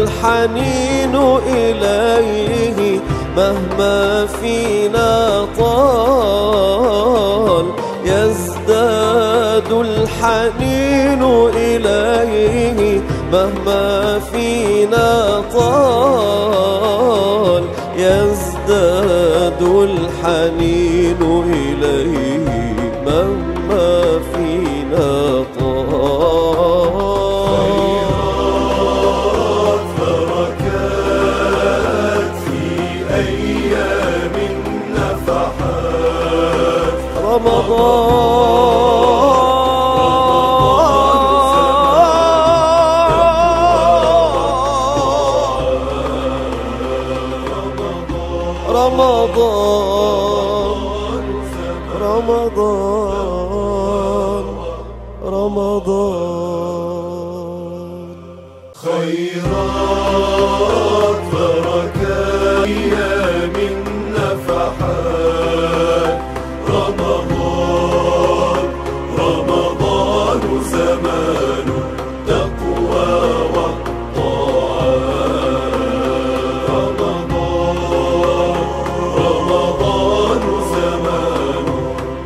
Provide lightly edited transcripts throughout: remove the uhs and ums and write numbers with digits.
الحنين إليه مهما فينا طال، يزداد الحنين إليه مهما فينا طال، يزداد الحنين إليه مهما فينا طال. خيرات بركات في أيام النفحات، رمضان. خيرات بركات أيام النفحات، رمضان رمضان زمان التقوى والطاعات، رمضان زمان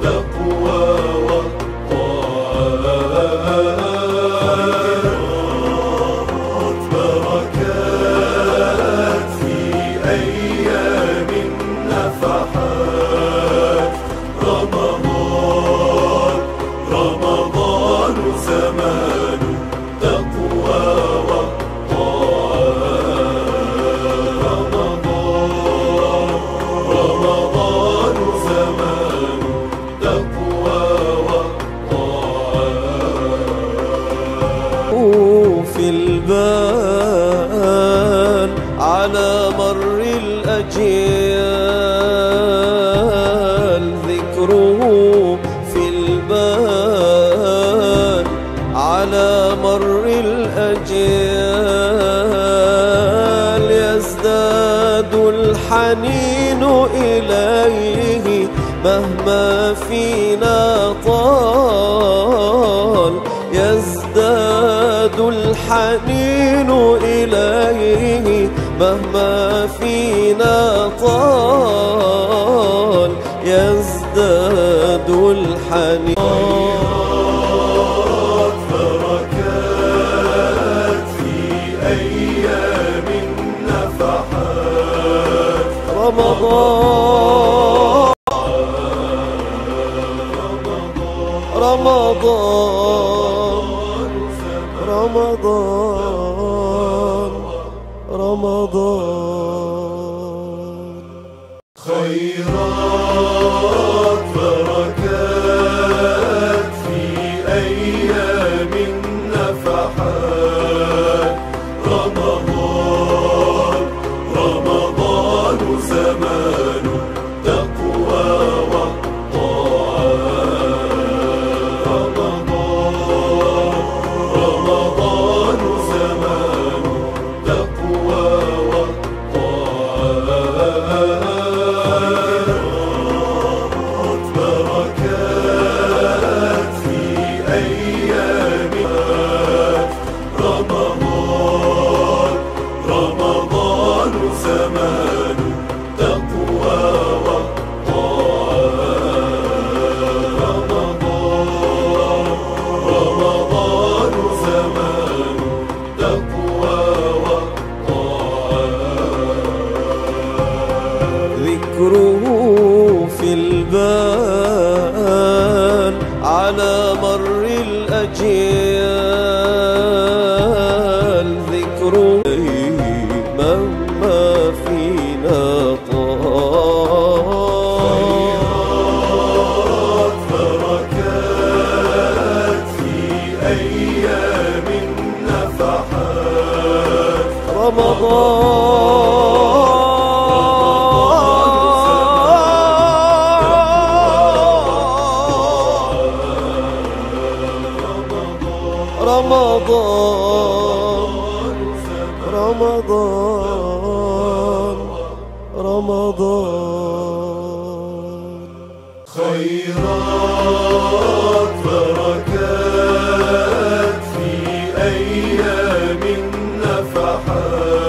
التقوى والطاعات، بركات في أيام النفحات، رمضان رمضان زمان التقوى والطاعات، رمضان زمان التقوى والطاعات. في البال على مر الأجيال، ذكره في البال على مر الأجيال، يزداد الحنين إليه مهما فينا طال، يزداد الحنين إليه مهما فينا طال، يزداد الحنين. خيرات بركات في أيام النفحات، رمضان رمضان. خيرات بركات في أيام النفحات، رمضان رمضان زمان التقوى والطاعات، رمضان زمان التقوى والطاعات، بركات في أيام رمضان رمضان زمان التقوى والطاعات، رمضان زمان التقوى والطاعات. ذكره في البال على مر الأجيال، ذكره مهما فينا طال. خيرات بركات في أيام النفحات، رمضان رمضان. خيرات بركات في أيام النفحات،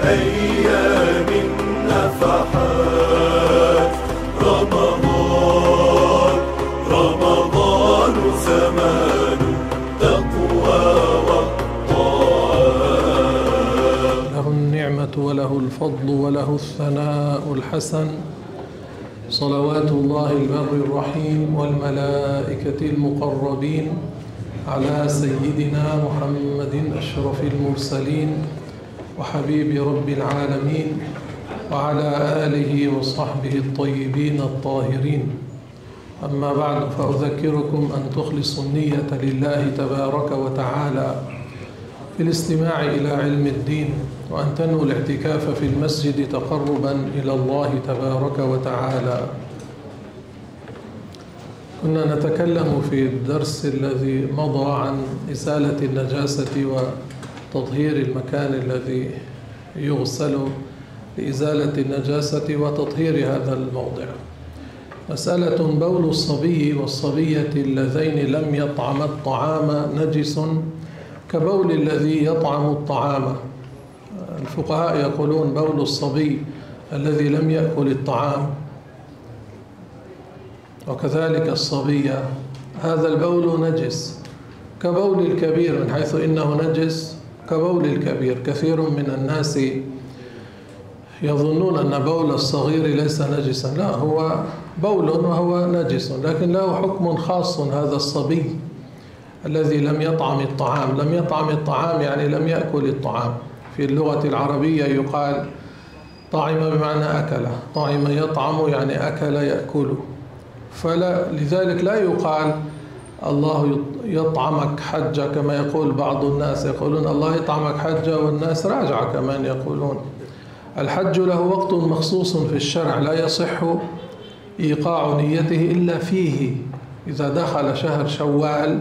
أيام النفحات. رمضان رمضان زمان التقوى والطاعات. له النعمة وله الفضل وله الثناء الحسن، صلوات الله البر الرحيم والملائكة المقربين على سيدنا محمد أشرف المرسلين وحبيب رب العالمين، وعلى آله وصحبه الطيبين الطاهرين. أما بعد، فأذكركم أن تخلصوا النية لله تبارك وتعالى في الاستماع إلى علم الدين، وأن تنووا الاعتكاف في المسجد تقربا إلى الله تبارك وتعالى. كنا نتكلم في الدرس الذي مضى عن إزالة النجاسة وتطهير المكان الذي يغسل لإزالة النجاسة وتطهير هذا الموضع. مسألة: بول الصبي والصبية اللذين لم يطعما الطعام نجس كبول الذي يطعم الطعام. الفقهاء يقولون بول الصبي الذي لم يأكل الطعام، وكذلك الصبية، هذا البول نجس كبول الكبير، من حيث إنه نجس كبول الكبير. كثير من الناس يظنون أن بول الصغير ليس نجسا، لا، هو بول وهو نجس، لكن له حكم خاص. هذا الصبي الذي لم يطعم الطعام، لم يطعم الطعام يعني لم يأكل الطعام. في اللغة العربية يقال طعم بمعنى أكل، طعم يطعم يعني أكل يأكل، فلذلك لا يقال الله يطعمك حجة كما يقول بعض الناس، يقولون الله يطعمك حجة والناس راجعة كمان يقولون. الحج له وقت مخصوص في الشرع، لا يصح إيقاع نيته إلا فيه. إذا دخل شهر شوال،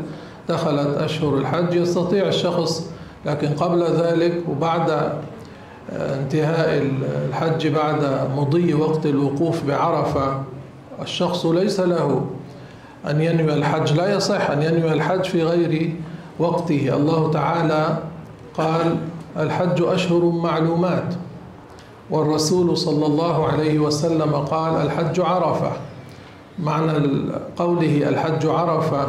دخلت أشهر الحج، يستطيع الشخص، لكن قبل ذلك وبعد انتهاء الحج، بعد مضي وقت الوقوف بعرفة، الشخص ليس له أن ينوي الحج، لا يصح أن ينوي الحج في غير وقته. الله تعالى قال الحج أشهر معلومات، والرسول صلى الله عليه وسلم قال الحج عرفة. معنى قوله الحج عرفة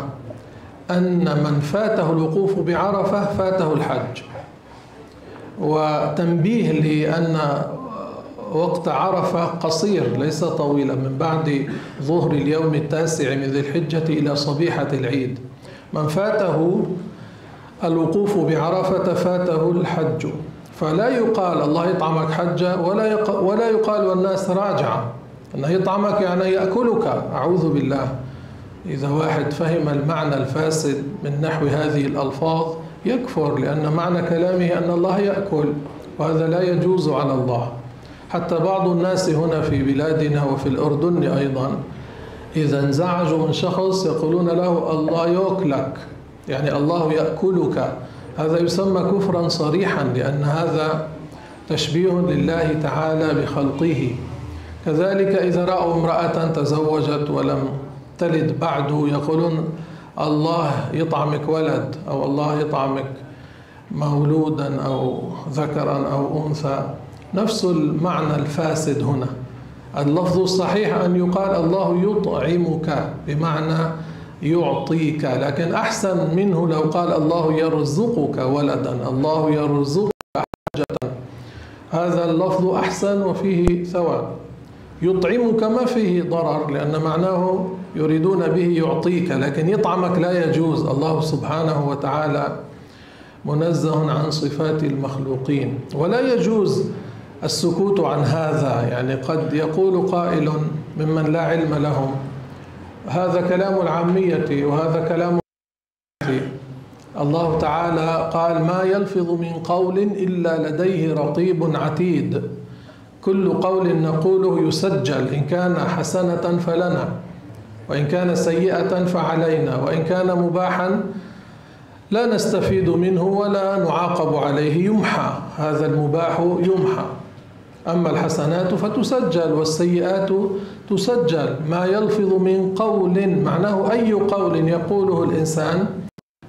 أن من فاته الوقوف بعرفة فاته الحج. وتنبيه لأن وقت عرفة قصير ليس طويلا، من بعد ظهر اليوم 9 من ذي الحجة إلى صبيحة العيد. من فاته الوقوف بعرفة فاته الحج، فلا يقال الله يطعمك حجة، ولا يقال والناس راجعة. أنه يطعمك يعني يأكلك، أعوذ بالله. إذا واحد فهم المعنى الفاسد من نحو هذه الألفاظ يكفر، لأن معنى كلامه أن الله يأكل، وهذا لا يجوز على الله. حتى بعض الناس هنا في بلادنا وفي الأردن أيضا إذا انزعجوا من شخص يقولون له الله يأكلك، يعني الله يأكلك. هذا يسمى كفرا صريحا، لأن هذا تشبيه لله تعالى بخلقه. كذلك إذا رأوا امرأة تزوجت ولم تلد بعد يقولون الله يطعمك ولد، أو الله يطعمك مولودا أو ذكرا أو أنثى. نفس المعنى الفاسد هنا. اللفظ الصحيح أن يقال الله يطعمك بمعنى يعطيك، لكن أحسن منه لو قال الله يرزقك ولدا، الله يرزقك حاجة. هذا اللفظ أحسن وفيه ثواب. يطعمك ما فيه ضرر، لأن معناه يريدون به يعطيك، لكن يطعمك لا يجوز. الله سبحانه وتعالى منزه عن صفات المخلوقين، ولا يجوز السكوت عن هذا. يعني قد يقول قائل ممن لا علم لهم هذا كلام العامية وهذا كلام الله تعالى قال ما يلفظ من قول إلا لديه رقيب عتيد. كل قول نقوله يسجل، إن كان حسنة فلنا، وإن كان سيئة فعلينا، وإن كان مباحا لا نستفيد منه ولا نعاقب عليه، يمحى. هذا المباح يمحى، أما الحسنات فتسجل والسيئات تسجل. ما يلفظ من قول معناه أي قول يقوله الإنسان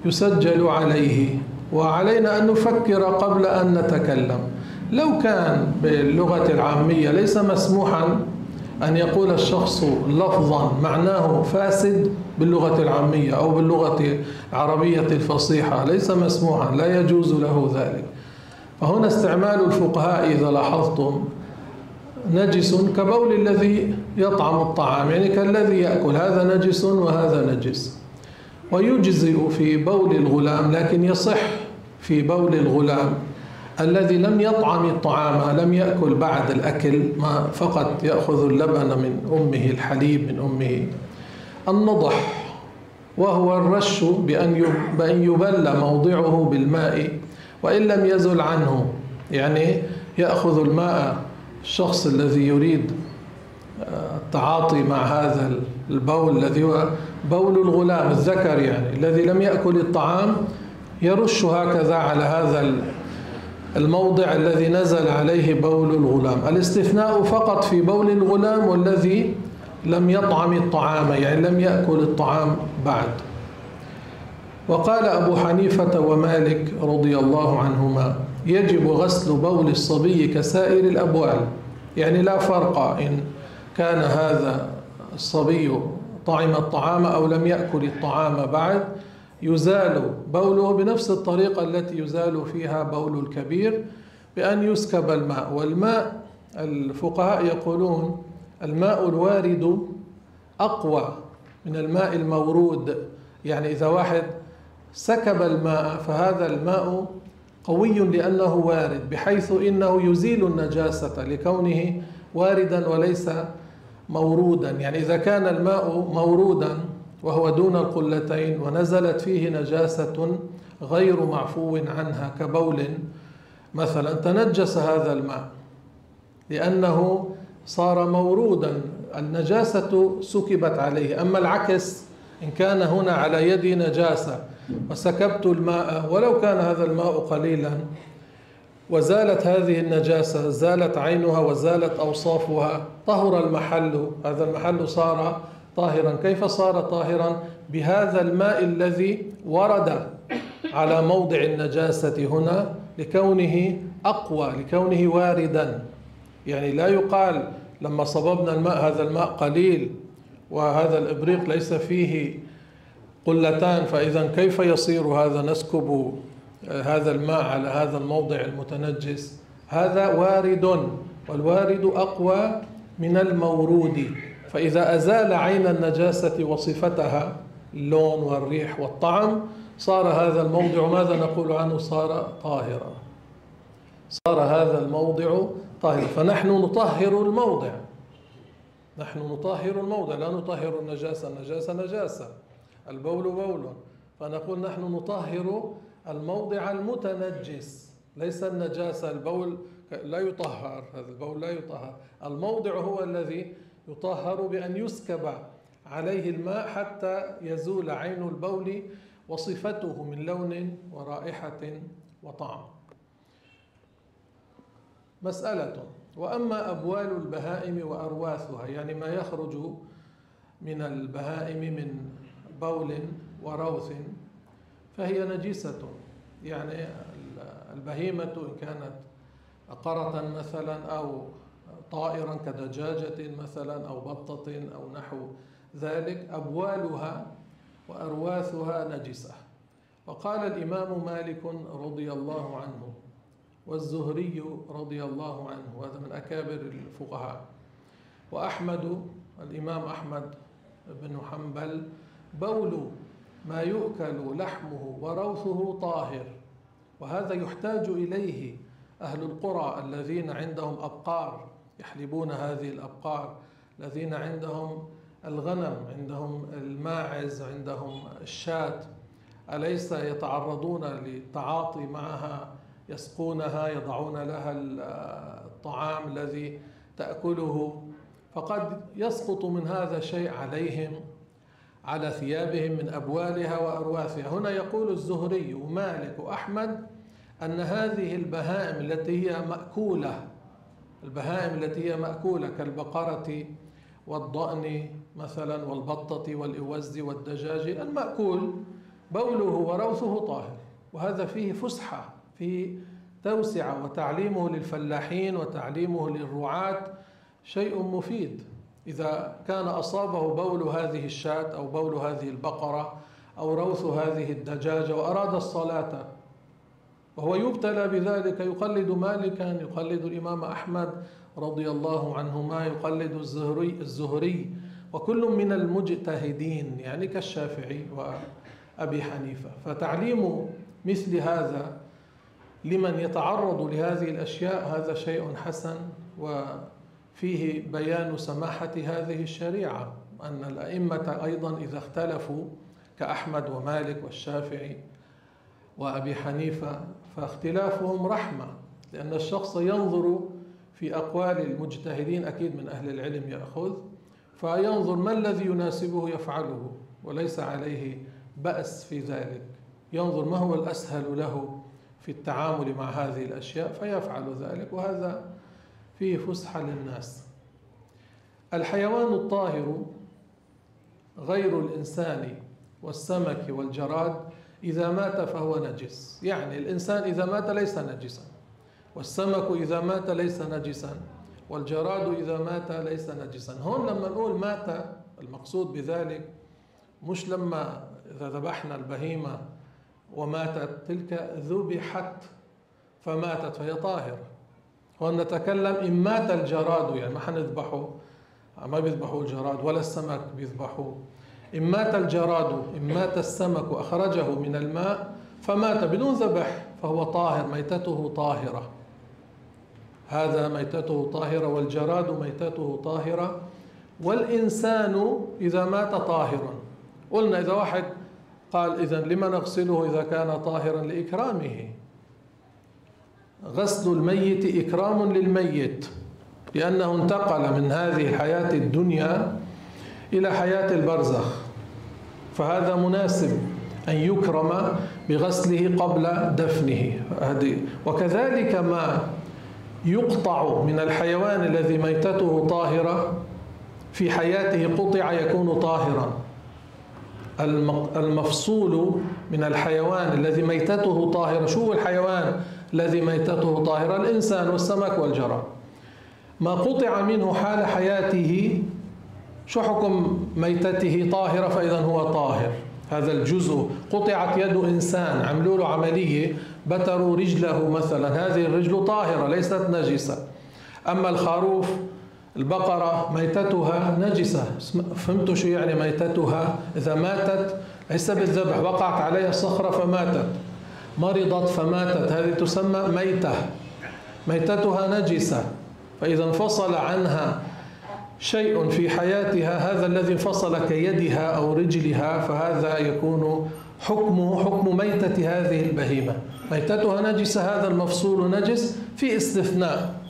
يسجل عليه، وعلينا أن نفكر قبل أن نتكلم. لو كان باللغة العامية ليس مسموحا أن يقول الشخص لفظا معناه فاسد باللغة العامية أو باللغة العربية الفصيحة، ليس مسموحا، لا يجوز له ذلك. فهنا استعمال الفقهاء إذا لاحظتم نجس كبول الذي يطعم الطعام، يعني كالذي يأكل، هذا نجس وهذا نجس. ويجزئ في بول الغلام، لكن يصح في بول الغلام الذي لم يطعم الطعام، لم يأكل بعد الأكل، ما فقط يأخذ اللبن من أمه، الحليب من أمه، النضح، وهو الرش بأن يبل موضعه بالماء وإن لم يزل عنه، يعني يأخذ الماء الشخص الذي يريد التعاطي مع هذا البول الذي هو بول الغلام الذكر، يعني الذي لم يأكل الطعام، يرش هكذا على هذا الموضع الذي نزل عليه بول الغلام. الاستثناء فقط في بول الغلام والذي لم يطعم الطعام، يعني لم يأكل الطعام بعد. وقال أبو حنيفة ومالك رضي الله عنهما يجب غسل بول الصبي كسائر الأبوال، يعني لا فرق إن كان هذا الصبي طعم الطعام أو لم يأكل الطعام بعد، يزال بوله بنفس الطريقة التي يزال فيها بول الكبير، بأن يسكب الماء. والماء الفقهاء يقولون الماء الوارد أقوى من الماء المورود، يعني إذا واحد سكب الماء فهذا الماء قوي لأنه وارد، بحيث إنه يزيل النجاسة لكونه واردا وليس مورودا. يعني إذا كان الماء مورودا وهو دون القلتين ونزلت فيه نجاسة غير معفو عنها كبول مثلا، تنجس هذا الماء لأنه صار مورودا، النجاسة سكبت عليه. أما العكس، إن كان هنا على يدي نجاسة وسكبت الماء ولو كان هذا الماء قليلا وزالت هذه النجاسة، زالت عينها وزالت أوصافها، طهر المحل، هذا المحل صار طاهرا. كيف صار طاهرا؟ بهذا الماء الذي ورد على موضع النجاسة هنا لكونه أقوى، لكونه واردا. يعني لا يقال لما صببنا الماء هذا الماء قليل وهذا الإبريق ليس فيه قلتان، فإذا كيف يصير هذا؟ نسكب هذا الماء على هذا الموضع المتنجس. هذا وارد، والوارد أقوى من المورود، فإذا أزال عين النجاسة وصفتها اللون والريح والطعم صار هذا الموضع، ماذا نقول عنه؟ صار طاهرا، صار هذا الموضع طاهرا. فنحن نطهر الموضع، نحن نطهر الموضع، لا نطهر النجاسة، النجاسة نجاسة، البول بول، فنقول نحن نطهر الموضع المتنجس، ليس النجاسة. البول لا يطهر، هذا البول لا يطهر، الموضع هو الذي يطهر بأن يسكب عليه الماء حتى يزول عين البول وصفته من لون ورائحة وطعم. مسألة: وأما أبوال البهائم وأرواثها، يعني ما يخرج من البهائم من بول وروث، فهي نجسة. يعني البهيمة إن كانت قرة مثلا أو طائرا كدجاجة مثلا أو بطة أو نحو ذلك، أبوالها وأرواثها نجسة. وقال الإمام مالك رضي الله عنه والزهري رضي الله عنه، وهذا من أكابر الفقهاء، وأحمد، الإمام أحمد بن حنبل، بول ما يؤكل لحمه وروثه طاهر. وهذا يحتاج إليه أهل القرى الذين عندهم أبقار يحلبون هذه الأبقار، الذين عندهم الغنم، عندهم الماعز، عندهم الشاة، أليس يتعرضون للتعاطي معها؟ يسقونها، يضعون لها الطعام الذي تأكله، فقد يسقط من هذا شيء عليهم، على ثيابهم، من أبوالها وأرواثها. هنا يقول الزهري ومالك وأحمد أن هذه البهائم التي هي مأكولة، البهائم التي هي مأكولة كالبقرة والضأن مثلا والبطة والإوز والدجاج، المأكول بوله وروثه طاهر. وهذا فيه فسحة، فيه توسعة، وتعليمه للفلاحين وتعليمه للرعاة شيء مفيد. إذا كان أصابه بول هذه الشاة أو بول هذه البقرة أو روث هذه الدجاجة وأراد الصلاة وهو يبتلى بذلك، يقلد مالكا، يقلد الإمام أحمد رضي الله عنهما، يقلد الزهري وكل من المجتهدين يعني كالشافعي وأبي حنيفة. فتعليم مثل هذا لمن يتعرض لهذه الأشياء هذا شيء حسن، وفيه بيان سماحة هذه الشريعة، أن الأئمة أيضا إذا اختلفوا كأحمد ومالك والشافعي وأبي حنيفة فاختلافهم رحمة، لأن الشخص ينظر في أقوال المجتهدين، أكيد من أهل العلم يأخذ، فينظر ما الذي يناسبه يفعله وليس عليه بأس في ذلك، ينظر ما هو الأسهل له في التعامل مع هذه الأشياء فيفعل ذلك، وهذا فيه فسحة للناس. الحيوان الطاهر غير الإنسان والسمك والجراد إذا مات فهو نجس، يعني الإنسان إذا مات ليس نجسا، والسمك إذا مات ليس نجسا، والجراد إذا مات ليس نجسا. هون لما نقول مات المقصود بذلك مش لما إذا ذبحنا البهيمة وماتت، تلك ذبحت فماتت فهي طاهرة. هون نتكلم إن مات الجراد، يعني ما حنذبحه، ما بيذبحوا الجراد ولا السمك بيذبحوه. إن مات الجراد، إن مات السمك أخرجه من الماء فمات بدون ذبح فهو طاهر، ميتته طاهرة، هذا ميتته طاهرة، والجراد ميتته طاهرة، والإنسان إذا مات طاهرا. قلنا إذا واحد قال إذن لما نغسله إذا كان طاهرا؟ لإكرامه، غسل الميت إكرام للميت، لأنه انتقل من هذه الحياة الدنيا إلى حياة البرزخ، فهذا مناسب أن يكرم بغسله قبل دفنه. وكذلك ما يقطع من الحيوان الذي ميتته طاهرة في حياته قطع يكون طاهرا. المفصول من الحيوان الذي ميتته طاهرة، شو الحيوان الذي ميتته طاهرة؟ الإنسان والسمك والجراد. ما قطع منه حال حياته شو حكم ميتته؟ طاهرة، فإذا هو طاهر. هذا الجزء قطعت يد إنسان، عملوا له عملية، بتروا رجله مثلا، هذه الرجل طاهرة ليست نجسة. أما الخروف، البقرة ميتتها نجسة. فهمتوا شو يعني ميتتها؟ إذا ماتت ليس بالذبح، وقعت عليها صخرة فماتت، مرضت فماتت، هذه تسمى ميتة، ميتتها نجسة. فإذا انفصل عنها شيء في حياتها، هذا الذي انفصل كيدها أو رجلها، فهذا يكون حكمه حكم ميتة هذه البهيمة، ميتتها نجسة، هذا المفصول نجس. في استثناء،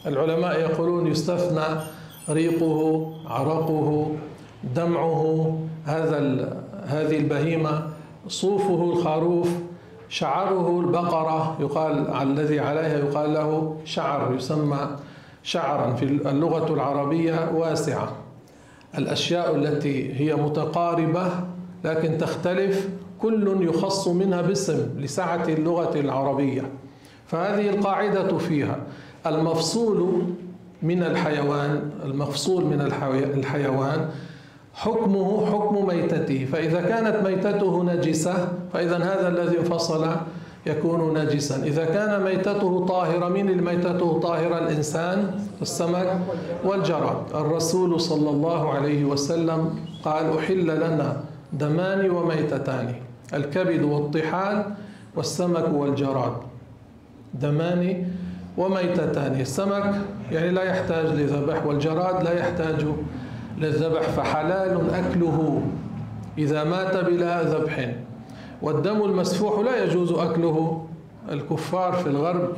العلماء يقولون يستثنى ريقه، عرقه، دمعه، هذه البهيمة، صوفه الخروف، شعره البقرة، يقال الذي عليها يقال له شعر، يسمى شعرا في اللغة العربية واسعة. الأشياء التي هي متقاربة لكن تختلف كل يخص منها باسم لسعة اللغة العربية، فهذه القاعدة فيها. المفصول من الحيوان، المفصول من الحيوان حكمه حكم ميتته، فإذا كانت ميتته نجسة فإذا هذا الذي انفصل يكون نجسا. إذا كان ميتته طاهرة، من الميتته طاهرة؟ الإنسان، السمك والجراد. الرسول صلى الله عليه وسلم قال أحل لنا دمان وميتتان، الكبد والطحال والسمك والجراد، دمان وميتتان. السمك يعني لا يحتاج لذبح، والجراد لا يحتاج للذبح، فحلال أكله إذا مات بلا ذبح. والدم المسفوح لا يجوز أكله، الكفار في الغرب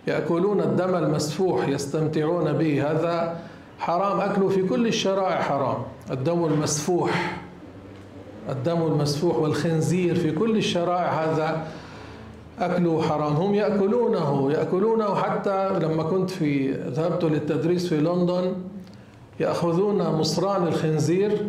يأكلون الدم المسفوح يستمتعون به، هذا حرام أكله، في كل الشرائع حرام. الدم المسفوح، الدم المسفوح والخنزير في كل الشرائع هذا أكله حرام. هم يأكلونه حتى لما كنت ذهبت للتدريس في لندن، يأخذون مصران الخنزير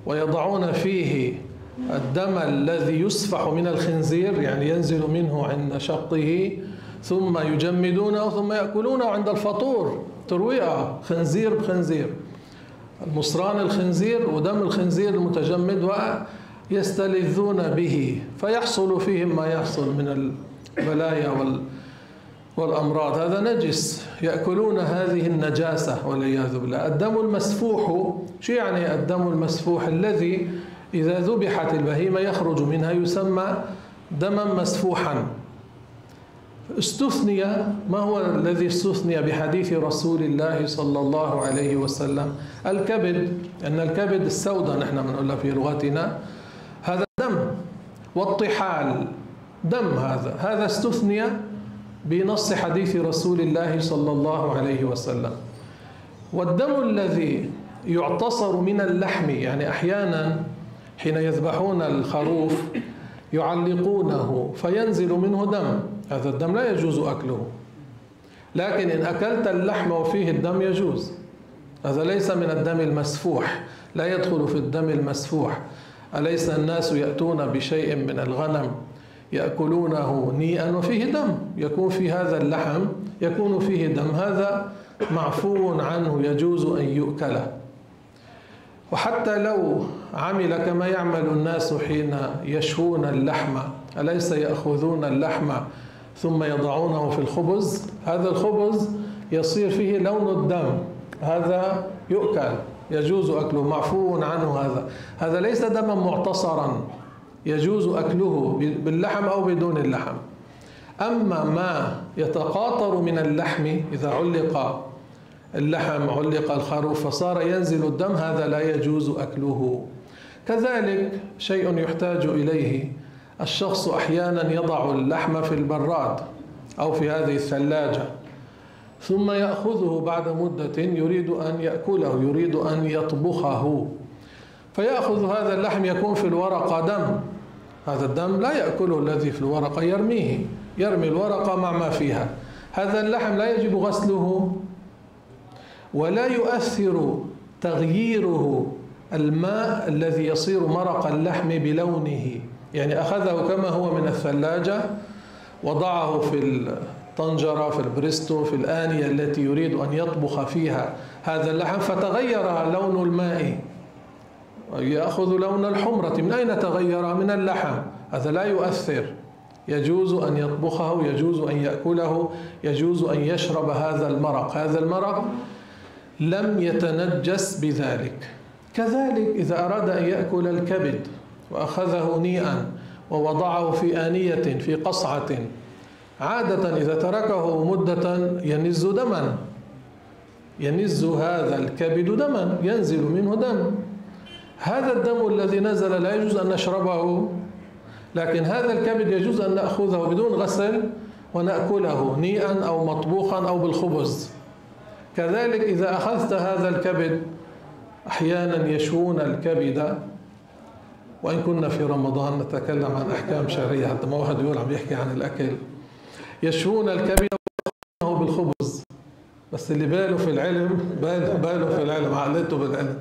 ويضعون فيه الدم الذي يسفح من الخنزير، يعني ينزل منه عند شقه، ثم يجمدونه ثم يأكلونه عند الفطور ترويئة، خنزير بخنزير، المصران الخنزير ودم الخنزير المتجمد، ويستلذون به فيحصل فيهم ما يحصل من البلايا والأمراض. هذا نجس، يأكلون هذه النجاسة والعياذ بالله. الدم المسفوح، شو يعني الدم المسفوح؟ الذي إذا ذبحت البهيمة يخرج منها يسمى دما مسفوحا. استثني، ما هو الذي استثني بحديث رسول الله صلى الله عليه وسلم؟ الكبد، أن الكبد السوداء نحن بنقولها في لغتنا، هذا دم، والطحال دم، هذا استثني بنص حديث رسول الله صلى الله عليه وسلم. والدم الذي يعتصر من اللحم، يعني أحيانا حين يذبحون الخروف يعلقونه فينزل منه دم، هذا الدم لا يجوز أكله، لكن إن أكلت اللحم وفيه الدم يجوز. هذا ليس من الدم المسفوح، لا يدخل في الدم المسفوح. أليس الناس يأتون بشيء من الغنم يأكلونه نيئا وفيه دم، يكون في هذا اللحم يكون فيه دم، هذا معفو عنه يجوز أن يؤكل. وحتى لو عمل كما يعمل الناس حين يشوون اللحم، أليس يأخذون اللحم ثم يضعونه في الخبز؟ هذا الخبز يصير فيه لون الدم، هذا يؤكل، يجوز أكله، معفو عنه. هذا ليس دما معتصرا، يجوز أكله باللحم أو بدون اللحم. أما ما يتقاطر من اللحم، إذا علق اللحم، علق الخروف فصار ينزل الدم، هذا لا يجوز أكله. كذلك شيء يحتاج إليه، الشخص أحيانا يضع اللحم في البراد أو في هذه الثلاجة، ثم يأخذه بعد مدة يريد أن يأكله، يريد أن يطبخه، فيأخذ هذا اللحم يكون في الورقة دم، هذا الدم لا يأكله الذي في الورقة، يرمي الورقة مع ما فيها. هذا اللحم لا يجب غسله، ولا يؤثر تغييره الماء الذي يصير مرق اللحم بلونه. يعني أخذه كما هو من الثلاجة، وضعه في الطنجرة، في البريستو، في الآنية التي يريد أن يطبخ فيها هذا اللحم، فتغير لون الماء، يأخذ لون الحمرة. من أين تغير؟ من اللحم. هذا لا يؤثر، يجوز أن يطبخه، يجوز أن يأكله، يجوز أن يشرب هذا المرق. هذا المرق لم يتنجس بذلك. كذلك إذا أراد أن يأكل الكبد وأخذه نيئا ووضعه في آنية في قصعة، عادة إذا تركه مدة ينز دما، ينز هذا الكبد دما، ينزل منه دم. هذا الدم الذي نزل لا يجوز أن نشربه، لكن هذا الكبد يجوز أن نأخذه بدون غسل ونأكله نيئا أو مطبوخا أو بالخبز. كذلك إذا أخذت هذا الكبد، أحيانا يشوون الكبد، وإن كنا في رمضان نتكلم عن أحكام شرعية حتى ما واحد يقول عم يحكي عن الأكل، يشوون الكبد ويأخذونه بالخبز، بس اللي باله في العلم، باله في العلم، عقلته بالعلم،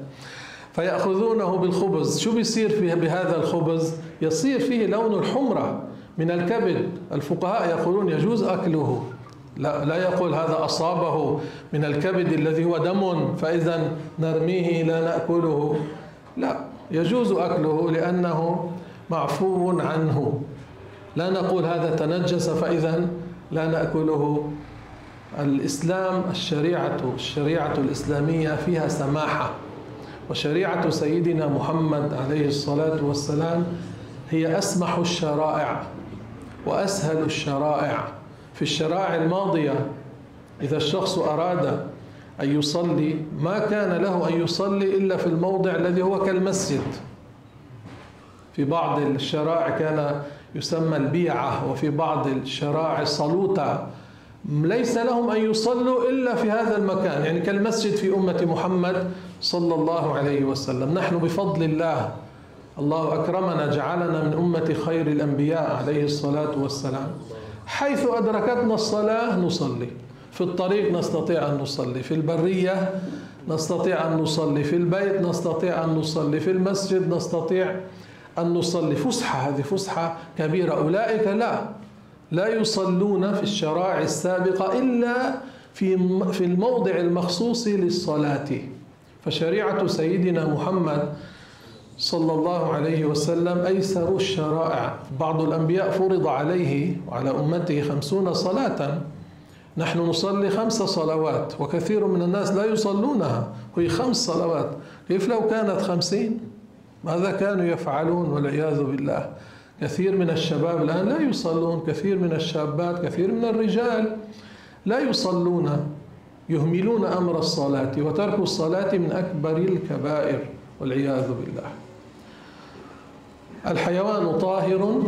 فيأخذونه بالخبز. شو بيصير بهذا الخبز؟ يصير فيه لون الحمرة من الكبد. الفقهاء يقولون يجوز أكله، لا يقول هذا أصابه من الكبد الذي هو دم فإذا نرميه لا نأكله، لا، يجوز أكله لأنه معفو عنه. لا نقول هذا تنجس فإذا لا نأكله. الإسلام، الشريعة الإسلامية فيها سماحة، وشريعة سيدنا محمد عليه الصلاة والسلام هي أسمح الشرائع وأسهل الشرائع. في الشرائع الماضية إذا الشخص أراد أن يصلي ما كان له أن يصلي إلا في الموضع الذي هو كالمسجد. في بعض الشرائع كان يسمى البيعة، وفي بعض الشرائع الصلوطة، ليس لهم أن يصلوا إلا في هذا المكان، يعني كالمسجد في أمة محمد صلى الله عليه وسلم. نحن بفضل الله أكرمنا، جعلنا من أمة خير الأنبياء عليه الصلاة والسلام. حيث أدركتنا الصلاة نصلي، في الطريق نستطيع أن نصلي، في البرية نستطيع أن نصلي، في البيت نستطيع أن نصلي، في المسجد نستطيع أن نصلي. فسحة، هذه فسحة كبيرة. أولئك لا، لا يصلون في الشرائع السابقة إلا في الموضع المخصوص للصلاة. فشريعة سيدنا محمد صلى الله عليه وسلم أيسر الشرائع. بعض الأنبياء فرض عليه وعلى أمته 50 صلاة، نحن نصلي 5 صلوات وكثير من الناس لا يصلونها، وهي 5 صلوات. كيف لو كانت 50؟ ماذا كانوا يفعلون والعياذ بالله؟ كثير من الشباب الآن لا يصلون، كثير من الشابات، كثير من الرجال لا يصلون، يهملون أمر الصلاة، وترك الصلاة من أكبر الكبائر والعياذ بالله. الحيوان طاهر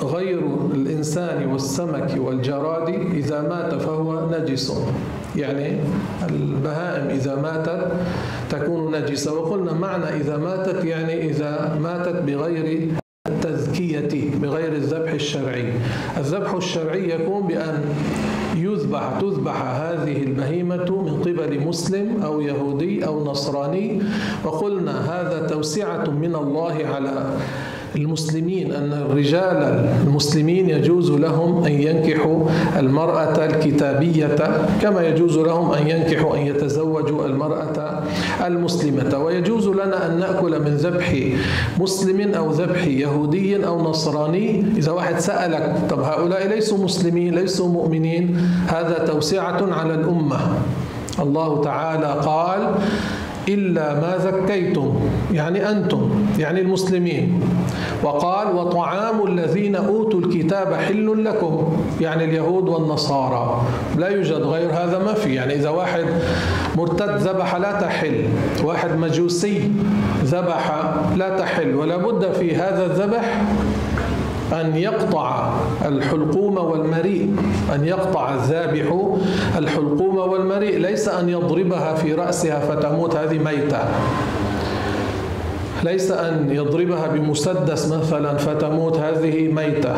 غير الإنسان والسمك والجراد، إذا مات فهو نجس. يعني البهائم إذا ماتت تكون نجسة. وقلنا معنى إذا ماتت يعني إذا ماتت بغير التزكية، بغير الذبح الشرعي. الذبح الشرعي يكون بأن تذبح هذه البهيمة من قبل مسلم أو يهودي أو نصراني. وقلنا هذا توسعة من الله على المسلمين، أن الرجال المسلمين يجوز لهم أن ينكحوا المرأة الكتابية كما يجوز لهم أن ينكحوا أن يتزوجوا المرأة المسلمة. ويجوز لنا أن نأكل من ذبح مسلم أو ذبح يهودي أو نصراني. إذا واحد سألك طب هؤلاء ليسوا مسلمين ليسوا مؤمنين، هذا توسعة على الأمة. الله تعالى قال إلا ما زكيتم، يعني أنتم، يعني المسلمين. وقال وطعام الذين أوتوا الكتاب حل لكم، يعني اليهود والنصارى. لا يوجد غير هذا، ما في. يعني إذا واحد مرتد ذبح لا تحل، واحد مجوسي ذبح لا تحل. ولا بد في هذا الذبح أن يقطع الحلقوم والمريء، أن يقطع الذابح الحلقوم والمريء، ليس أن يضربها في رأسها فتموت، هذه ميتة. ليس أن يضربها بمسدس مثلا فتموت، هذه ميتة.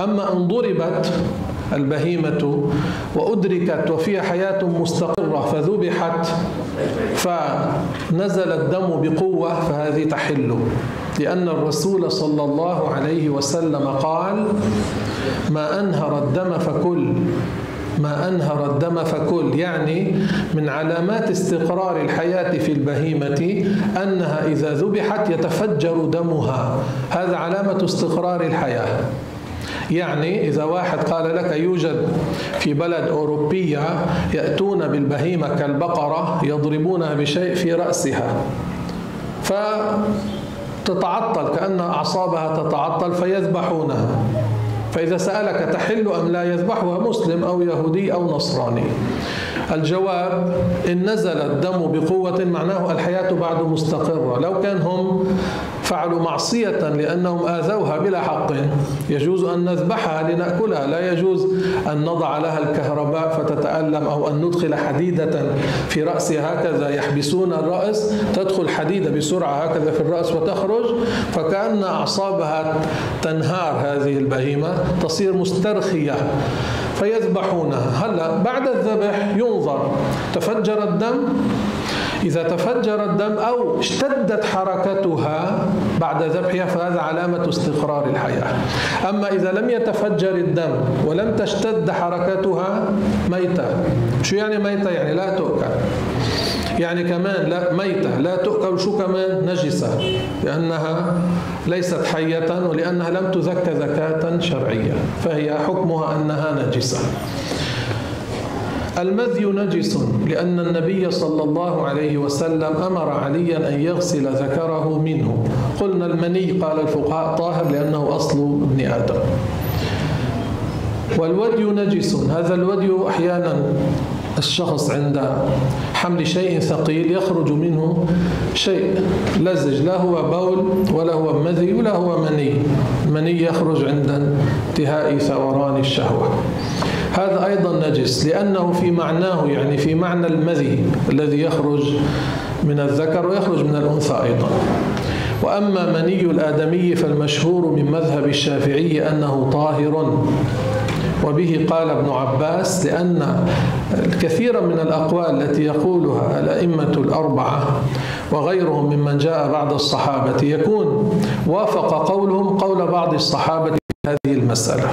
أما أن ضربت البهيمة وأدركت وفيها حياة مستقرة فذبحت فنزل الدم بقوة، فهذه تحل، لأن الرسول صلى الله عليه وسلم قال ما أنهر الدم فكل، ما أنهر الدم فكل. يعني من علامات استقرار الحياة في البهيمة أنها إذا ذبحت يتفجر دمها، هذا علامة استقرار الحياة. يعني إذا واحد قال لك يوجد في بلد أوروبية يأتون بالبهيمة كالبقرة يضربونها بشيء في رأسها فتتعطل، كأن أعصابها تتعطل فيذبحونها، فإذا سألك تحل أم لا يذبحها مسلم أو يهودي أو نصراني. الجواب إن نزل الدم بقوة معناه الحياة بعد مستقرة. لو كان هم فعلوا معصية لأنهم آذوها بلا حق يجوز أن نذبحها لنأكلها، لا يجوز أن نضع لها الكهرباء فتتألم أو أن ندخل حديدة في رأسها، هكذا يحبسون الرأس تدخل حديدة بسرعة هكذا في الرأس وتخرج، فكأن أعصابها تنهار، هذه البهيمة تصير مسترخية فيذبحونها. هلا بعد الذبح ينظر تفجر الدم، إذا تفجر الدم أو اشتدت حركتها بعد ذبحها فهذا علامة استقرار الحياة. أما إذا لم يتفجر الدم ولم تشتد حركتها ميتة. شو يعني ميتة؟ يعني لا تؤكل، يعني كمان لا ميتة لا تؤكل. شو كمان؟ نجسة، لأنها ليست حية ولأنها لم تزكى زكاة شرعية، فهي حكمها أنها نجسة. المذي نجس، لأن النبي صلى الله عليه وسلم أمر عليا أن يغسل ذكره منه. قلنا المني قال الفقهاء طاهر لأنه أصل ابن آدم. والودي نجس، هذا الودي أحيانا الشخص عند حمل شيء ثقيل يخرج منه شيء لزج، لا هو بول ولا هو مذي ولا هو مني. المني يخرج عند انتهاء ثوران الشهوة، هذا أيضا نجس لأنه في معناه، يعني في معنى المذي الذي يخرج من الذكر ويخرج من الأنثى أيضا. وأما مني الآدمي فالمشهور من مذهب الشافعي أنه طاهر، وبه قال ابن عباس، لأن الكثير من الأقوال التي يقولها الأئمة الأربعة وغيرهم ممن جاء بعد الصحابة يكون وافق قولهم قول بعض الصحابة في هذه المسألة.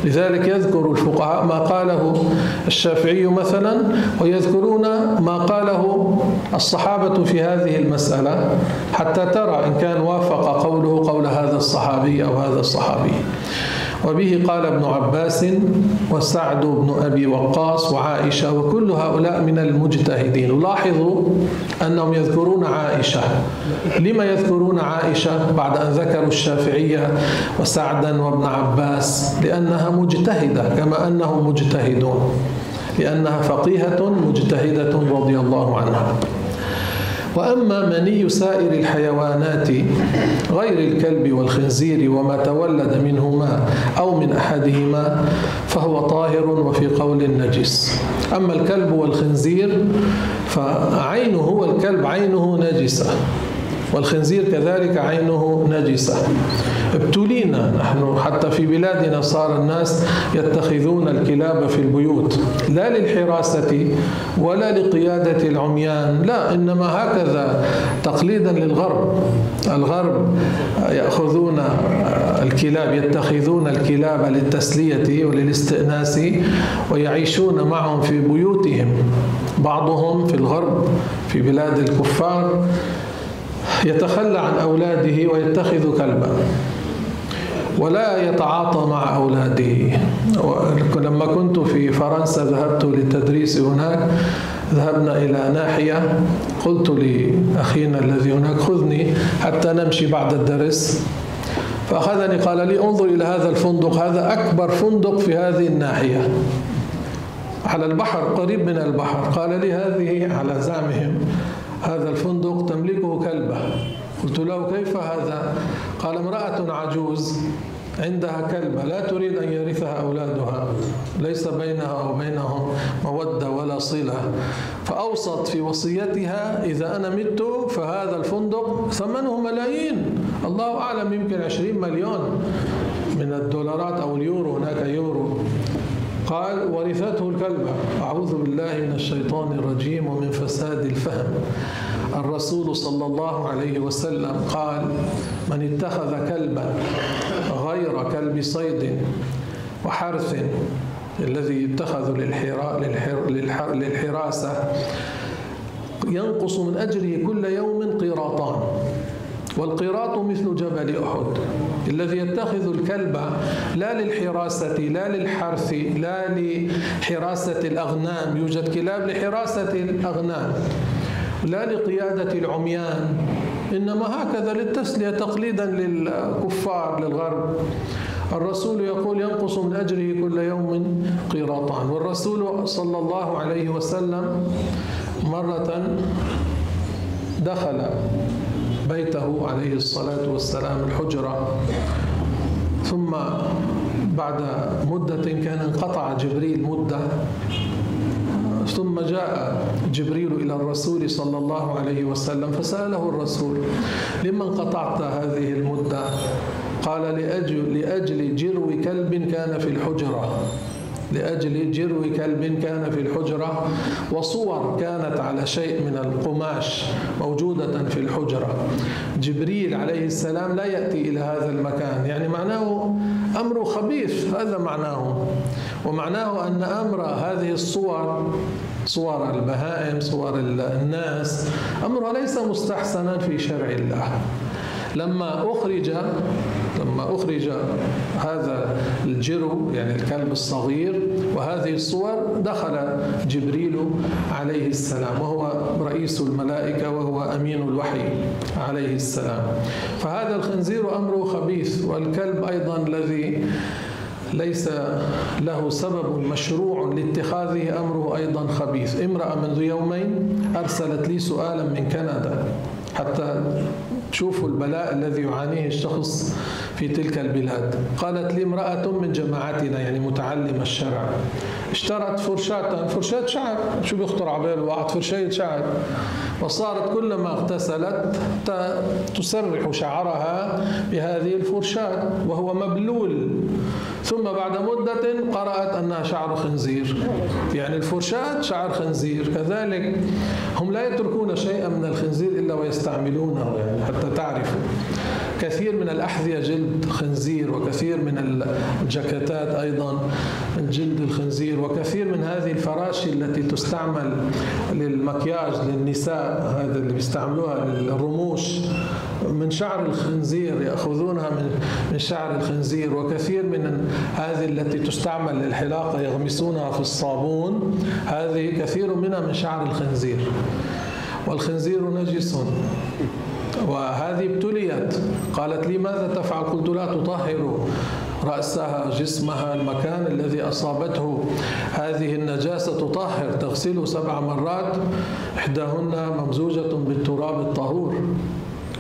لذلك يذكر الفقهاء ما قاله الشافعي مثلا، ويذكرون ما قاله الصحابة في هذه المسألة، حتى ترى إن كان وافق قوله قول هذا الصحابي أو هذا الصحابي. وبه قال ابن عباس وسعد بن أبي وقاص وعائشة، وكل هؤلاء من المجتهدين. لاحظوا أنهم يذكرون عائشة. لما يذكرون عائشة بعد أن ذكروا الشافعية وسعدا وابن عباس؟ لأنها مجتهدة كما أنهم مجتهدون، لأنها فقيهة مجتهدة رضي الله عنها. وأما مني سائر الحيوانات غير الكلب والخنزير وما تولد منهما أو من أحدهما فهو طاهر، وفي قول النجس. أما الكلب والخنزير فعينه، والكلب عينه نجسة، والخنزير كذلك عينه نجسة. ابتلينا نحن حتى في بلادنا، صار الناس يتخذون الكلاب في البيوت، لا للحراسة ولا لقيادة العميان، لا، إنما هكذا تقليدا للغرب. الغرب يأخذون الكلاب، يتخذون الكلاب للتسلية وللاستئناس، ويعيشون معهم في بيوتهم. بعضهم في الغرب في بلاد الكفار يتخلى عن أولاده ويتخذ كلبا ولا يتعاطى مع أولاده. لما كنت في فرنسا ذهبت للتدريس هناك، ذهبنا إلى ناحية، قلت لأخينا الذي هناك خذني حتى نمشي بعد الدرس، فأخذني قال لي انظر إلى هذا الفندق، هذا أكبر فندق في هذه الناحية على البحر، قريب من البحر. قال لي هذه على زعمهم هذا الفندق تملكه كلبة. قلت له كيف هذا؟ قال امرأة عجوز عندها كلبة لا تريد أن يرثها أولادها، ليس بينها وبينهم مودة ولا صلة، فأوصت في وصيتها إذا أنا مت فهذا الفندق ثمنه ملايين، الله أعلم يمكن 20 مليون من الدولارات أو اليورو، هناك يورو. قال ورثته الكلبة. أعوذ بالله من الشيطان الرجيم ومن فساد الفهم. الرسول صلى الله عليه وسلم قال من اتخذ كلبا غير كلب صيد وحرث الذي يتخذ للحراسة ينقص من أجره كل يوم قيراطان، والقيراط مثل جبل أحد. الذي يتخذ الكلب لا للحراسة لا للحرث لا لحراسة الأغنام، يوجد كلاب لحراسة الأغنام، لا لقيادة العميان، إنما هكذا للتسلية تقليدا للكفار للغرب. الرسول يقول ينقص من أجره كل يوم قيراطان. والرسول صلى الله عليه وسلم مرة دخل بيته عليه الصلاة والسلام الحجرة، ثم بعد مدة كان انقطع جبريل مدة، ثم جاء جبريل إلى الرسول صلى الله عليه وسلم فسأله الرسول لما انقطعت هذه المدة؟ قال لأجل جرو كلب كان في الحجرة، لأجل جرو كلب كان في الحجرة، وصور كانت على شيء من القماش موجودة في الحجرة. جبريل عليه السلام لا يأتي إلى هذا المكان، يعني معناه أمر خبيث، هذا معناه. ومعناه أن أمر هذه الصور، صور البهائم صور الناس، أمرها ليس مستحسنا في شرع الله. لما أخرج هذا الجرو يعني الكلب الصغير وهذه الصور، دخل جبريل عليه السلام وهو رئيس الملائكة وهو أمين الوحي عليه السلام. فهذا الخنزير أمره خبيث، والكلب أيضا الذي ليس له سبب مشروع لاتخاذه أمره أيضا خبيث. امرأة منذ يومين أرسلت لي سؤالا من كندا حتى تشوفوا البلاء الذي يعانيه الشخص في تلك البلاد. قالت لي امرأة من جماعتنا يعني متعلمة الشرع، اشترت فرشاة شعر، شو بيخطر على بال واحد فرشاة شعر، وصارت كلما اغتسلت تسرح شعرها بهذه الفرشاة وهو مبلول، ثم بعد مدة قرأت أنها شعر خنزير، يعني الفرشاة شعر خنزير. كذلك هم لا يتركون شيئا من الخنزير إلا ويستعملونه، يعني حتى تعرفوا. كثير من الأحذية جلد خنزير، وكثير من الجاكيتات أيضا من جلد الخنزير، وكثير من هذه الفراشي التي تستعمل للمكياج للنساء، هذا اللي بيستعملوها للرموش، من شعر الخنزير، يأخذونها من شعر الخنزير. وكثير من هذه التي تستعمل للحلاقة يغمسونها في الصابون، هذه كثير منها من شعر الخنزير. والخنزير نجس، وهذه ابتليت. قالت لي ماذا تفعل؟ قلت لا تطهر رأسها، جسمها، المكان الذي أصابته هذه النجاسة تطهر، تغسله 7 مرات، إحداهن ممزوجة بالتراب الطهور.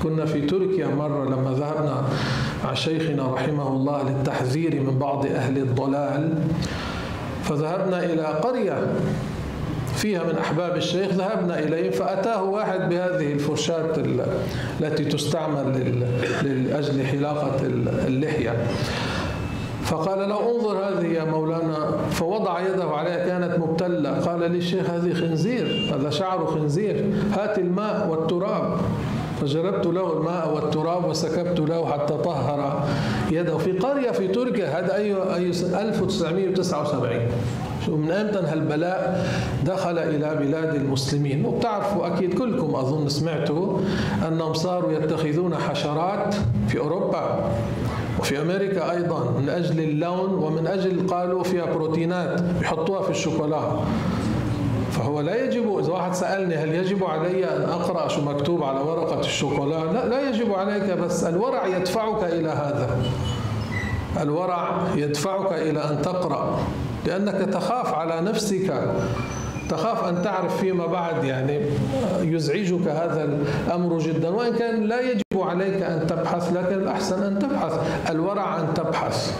كنا في تركيا مرة لما ذهبنا مع شيخنا رحمه الله للتحذير من بعض أهل الضلال، فذهبنا إلى قرية فيها من أحباب الشيخ، ذهبنا إليه فأتاه واحد بهذه الفرشاة التي تستعمل لأجل حلاقة اللحية، فقال له انظر هذه يا مولانا، فوضع يده عليها كانت مبتلة. قال لي الشيخ هذه خنزير، هذا شعر خنزير، هات الماء والتراب. فجربت له الماء والتراب وسكبت له حتى طهر يده في قرية في تركيا. هذا أي 1979. شو من أمتى هالبلاء دخل إلى بلاد المسلمين. وبتعرفوا أكيد كلكم أظن سمعتوا أنهم صاروا يتخذون حشرات في أوروبا وفي أمريكا أيضا من أجل اللون، ومن أجل قالوا فيها بروتينات يحطوها في الشوكولا. فهو لا يجب، إذا واحد سألني هل يجب علي أن أقرأ شو مكتوب على ورقة الشوكولا؟ لا يجب عليك، بس الورع يدفعك إلى هذا. الورع يدفعك إلى أن تقرأ، لأنك تخاف على نفسك، تخاف أن تعرف فيما بعد، يعني يزعجك هذا الأمر جدا. وإن كان لا يجب عليك أن تبحث، لكن الأحسن أن تبحث، الورع أن تبحث.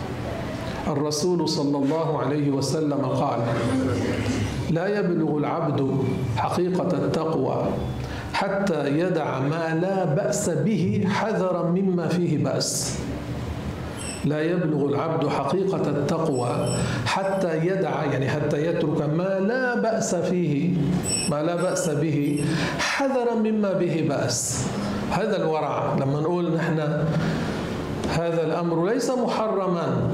الرسول صلى الله عليه وسلم قال لا يبلغ العبد حقيقة التقوى حتى يدع ما لا بأس به حذرا مما فيه بأس. لا يبلغ العبد حقيقة التقوى حتى يدع، يعني حتى يترك ما لا بأس فيه، ما لا بأس به حذرا مما به بأس. هذا الورع. لما نقول نحن هذا الأمر ليس محرما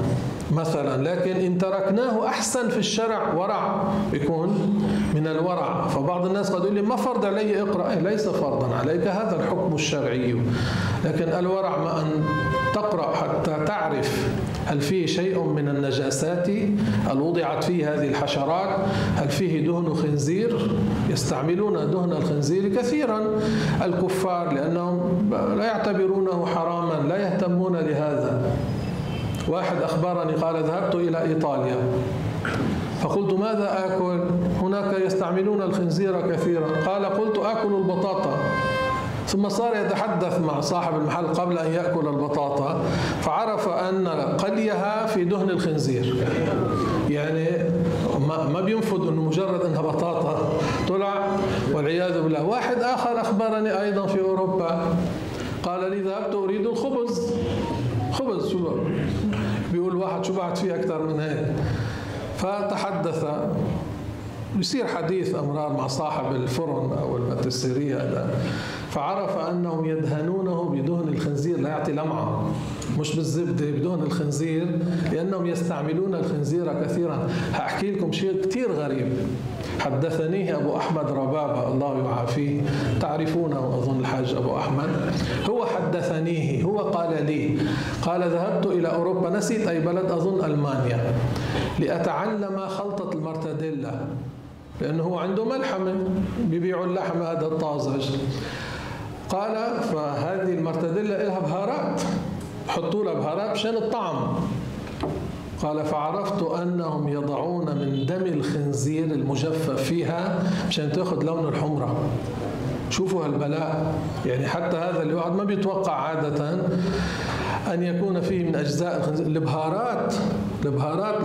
مثلا، لكن إن تركناه أحسن في الشرع، ورع يكون من الورع. فبعض الناس قد يقول لي ما فرض علي اقرأ، ليس فرضا عليك، هذا الحكم الشرعي. لكن الورع ما أن تقرأ حتى تعرف هل فيه شيء من النجاسات، هل وضعت فيه هذه الحشرات، هل فيه دهن خنزير. يستعملون دهن الخنزير كثيرا الكفار لأنهم لا يعتبرونه حراما، لا يهتمون لهذا. واحد أخبرني قال ذهبت إلى إيطاليا فقلت ماذا آكل؟ هناك يستعملون الخنزير كثيرا. قال قلت آكل البطاطا. ثم صار يتحدث مع صاحب المحل قبل أن يأكل البطاطا، فعرف أن قليها في دهن الخنزير. يعني ما بينفذ أنه مجرد أنها بطاطا، طلع والعياذ بالله. واحد آخر أخبرني أيضا في أوروبا قال لي ذهبت أريد الخبز. خبز شو بيقول واحد شو بعد فيه أكثر من هيك. فتحدث، يصير حديث أمرار مع صاحب الفرن أو الباتيسيرية هذا، فعرف أنهم يدهنونه بدهن الخنزير، لا يعطي لمعة، مش بالزبدة، بدهن الخنزير، لأنهم يستعملون الخنزير كثيرا. هأحكي لكم شيء كثير غريب حدثنيه أبو أحمد ربابة الله يعافيه، تعرفونه أظن الحاج أبو أحمد. هو حدثنيه، هو قال لي، قال ذهبت إلى أوروبا، نسيت أي بلد، أظن ألمانيا، لأتعلم خلطة المرتديلا، لأنه هو عنده ملحمة بيبيعوا اللحم هذا الطازج. قال فهذه المرتديلا لها بهارات، حطوا لها بهارات مشان الطعم. قال فعرفت أنهم يضعون من دم الخنزير المجفف فيها مشان تأخذ لون الحمرة. شوفوا هالبلاء. يعني حتى هذا اللي واحد ما بيتوقع عادة أن يكون فيه من أجزاء الخنزير. البهارات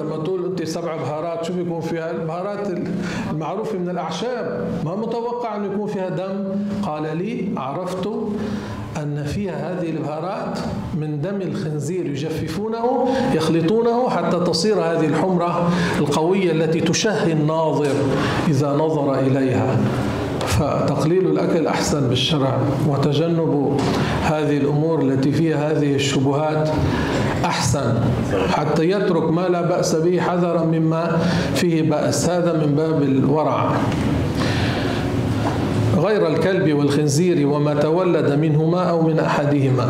لما تقول أنت 7 بهارات شو بيكون فيها؟ البهارات المعروفة من الأعشاب، ما متوقع أن يكون فيها دم. قال لي عرفت أن فيها هذه البهارات من دم الخنزير يجففونه يخلطونه حتى تصير هذه الحمرة القوية التي تشهي الناظر إذا نظر إليها. فتقليل الأكل أحسن بالشرع، وتجنب هذه الأمور التي فيها هذه الشبهات أحسن، حتى يترك ما لا بأس به حذرا مما فيه بأس. هذا من باب الورع. غير الكلب والخنزير وما تولد منهما أو من أحدهما،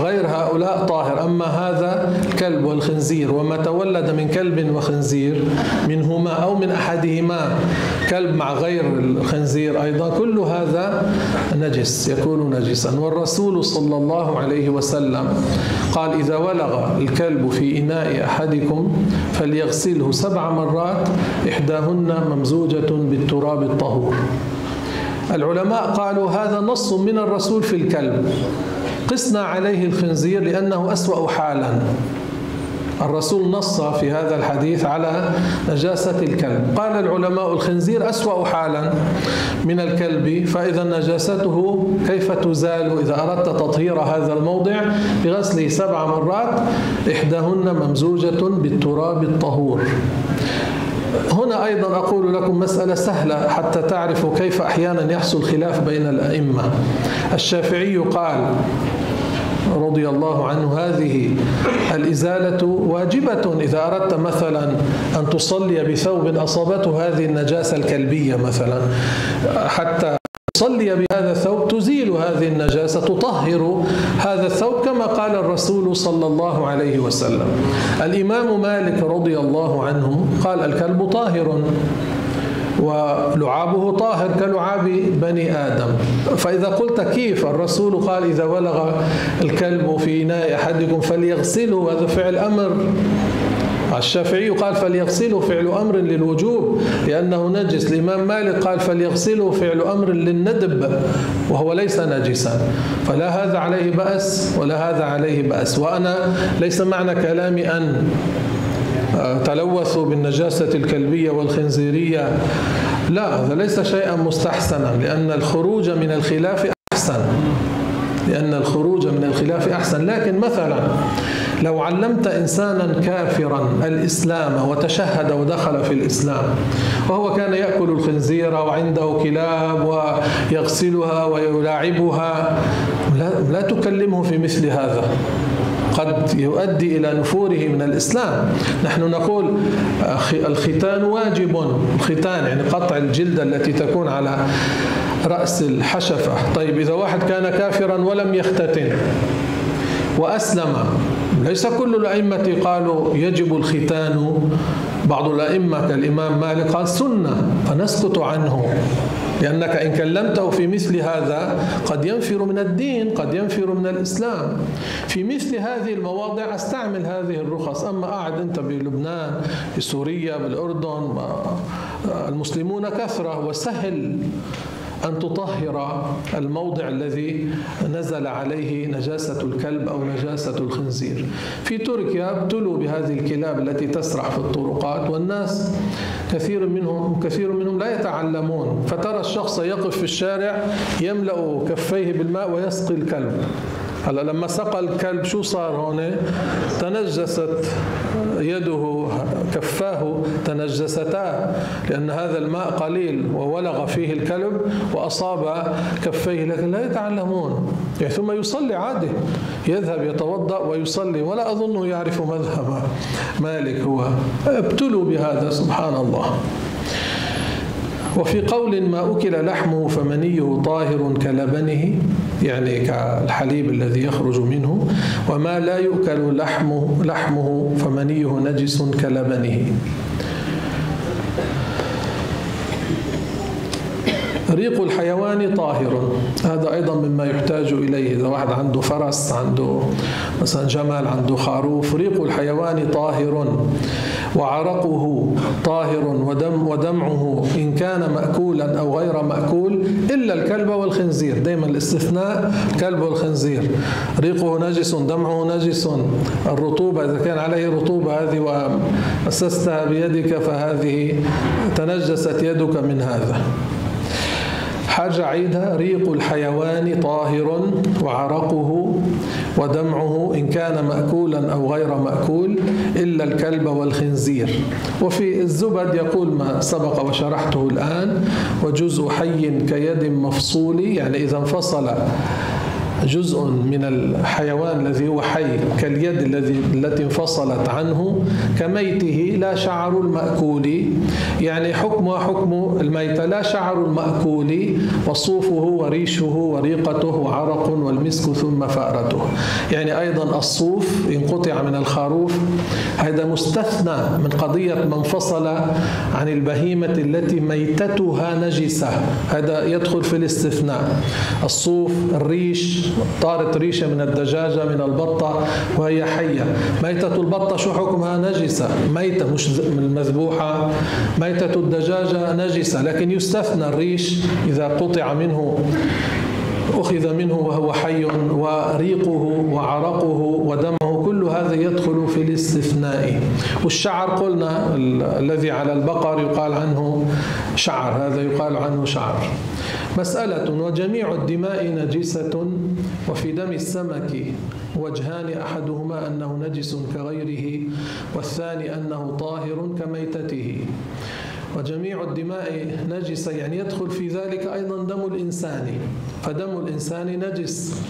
غير هؤلاء طاهر. أما هذا الكلب والخنزير وما تولد من كلب وخنزير منهما أو من أحدهما، كلب مع غير الخنزير أيضا، كل هذا نجس، يكون نجسا. والرسول صلى الله عليه وسلم قال: إذا ولغ الكلب في إناء أحدكم فليغسله 7 مرات، إحداهن ممزوجة بالتراب الطهور. العلماء قالوا هذا نص من الرسول في الكلب، قسنا عليه الخنزير لأنه أسوأ حالا. الرسول نص في هذا الحديث على نجاسة الكلب. قال العلماء الخنزير أسوأ حالا من الكلب، فإذا نجاسته كيف تزال؟ إذا أردت تطهير هذا الموضع بغسله 7 مرات، إحداهن ممزوجة بالتراب الطهور. هنا أيضا أقول لكم مسألة سهلة حتى تعرفوا كيف أحيانا يحصل خلاف بين الأئمة. الشافعي قال رضي الله عنه: هذه الإزالة واجبة إذا أردت مثلا أن تصلي بثوب أصابته هذه النجاسة الكلبية مثلا، حتى تصلي بهذا الثوب تزيل هذه النجاسة، تطهر هذا الثوب كما قال الرسول صلى الله عليه وسلم. الإمام مالك رضي الله عنه قال: الكلب طاهر ولعابه طاهر كلعاب بني آدم. فإذا قلت كيف الرسول قال إذا ولغ الكلب في إناء أحدكم فليغسله، هذا فعل أمر. الشافعي قال فليغسله فعل أمر للوجوب لأنه نجس. الإمام مالك قال فليغسله فعل أمر للندب وهو ليس نجسا. فلا هذا عليه بأس ولا هذا عليه بأس. وأنا ليس معنى كلامي أن تلوثوا بالنجاسة الكلبية والخنزيرية، لا، هذا ليس شيئا مستحسنا، لأن الخروج من الخلاف أحسن. لكن مثلا لو علمت إنسانا كافرا الإسلام وتشهد ودخل في الإسلام وهو كان يأكل الخنزير وعنده كلاب ويغسلها ويلاعبها، لا تكلمه في مثل هذا، قد يؤدي إلى نفوره من الإسلام. نحن نقول الختان واجب، الختان يعني قطع الجلدة التي تكون على رأس الحشفة. طيب إذا واحد كان كافرا ولم يختتن وأسلم، ليس كل الأئمة قالوا يجب الختان، بعض الأئمة كالإمام مالك قال سنة فنسكت عنه، لأنك إن كلمته في مثل هذا قد ينفر من الدين، قد ينفر من الإسلام. في مثل هذه المواضع أستعمل هذه الرخص. أما قاعد أنت بلبنان، بسوريا، بالأردن، المسلمون كثرة، وسهل أن تطهر الموضع الذي نزل عليه نجاسة الكلب أو نجاسة الخنزير. في تركيا ابتلوا بهذه الكلاب التي تسرح في الطرقات، والناس كثير منهم لا يتعلمون، فترى الشخص يقف في الشارع يملأ كفيه بالماء ويسقي الكلب. هلا لما سقى الكلب شو صار هون؟ تنجست يده، كفاه تنجستا، لأن هذا الماء قليل وولغ فيه الكلب وأصاب كفيه، لكن لا يتعلمون. يعني ثم يصلي عادي، يذهب يتوضأ ويصلي، ولا أظنه يعرف مذهب مالك. هو ابتلوا بهذا سبحان الله. وفي قول ما أكل لحمه فمنيه طاهر كلبنه، يعني كالحليب الذي يخرج منه، وما لا يؤكل لحمه فمنيه نجس كلبنه. ريق الحيوان طاهر، هذا أيضا مما يحتاج إليه. إذا واحد عنده فرس، عنده مثلا جمل، عنده خروف، ريق الحيوان طاهر، وعرقه طاهر، ودمعه إن كان مأكولا أو غير مأكول إلا الكلب والخنزير. دائما الاستثناء الكلب والخنزير. ريقه نجس، دمعه نجس، الرطوبة إذا كان عليه رطوبة هذه ومسستها بيدك فهذه تنجست يدك من هذا. حاجة عيدها: ريق الحيوان طاهر وعرقه ودمعه إن كان مأكولا أو غير مأكول إلا الكلب والخنزير. وفي الزبد يقول ما سبق وشرحته الآن: وجزء حي كيد مفصول، يعني إذا انفصل جزء من الحيوان الذي هو حي كاليد التي انفصلت عنه كميته لا شعر المأكول، يعني حكمها حكم الميتة لا شعر المأكول، وصوفه وريشه وريقته وعرق والمسك ثم فأرته. يعني أيضا الصوف إن قطع من الخروف هذا مستثنى من قضية من انفصل عن البهيمة التي ميتتها نجسة، هذا يدخل في الاستثناء. الصوف، الريش، طارت ريشة من الدجاجة من البطة وهي حية، ميتة البطة شو حكمها؟ نجسة، ميتة مش المذبوحة. ميتة الدجاجة نجسة، لكن يستثنى الريش إذا قطع منه أخذ منه وهو حي، وريقه وعرقه ودمه كل هذا يدخل في الاستثناء. والشعر قلنا الذي على البقر يقال عنه شعر، هذا يقال عنه شعر. مسألة: وجميع الدماء نجسة، وفي دم السمك وجهان: أحدهما أنه نجس كغيره، والثاني أنه طاهر كميتته. وجميع الدماء نجسة يعني يدخل في ذلك أيضا دم الإنسان، فدم الإنسان نجس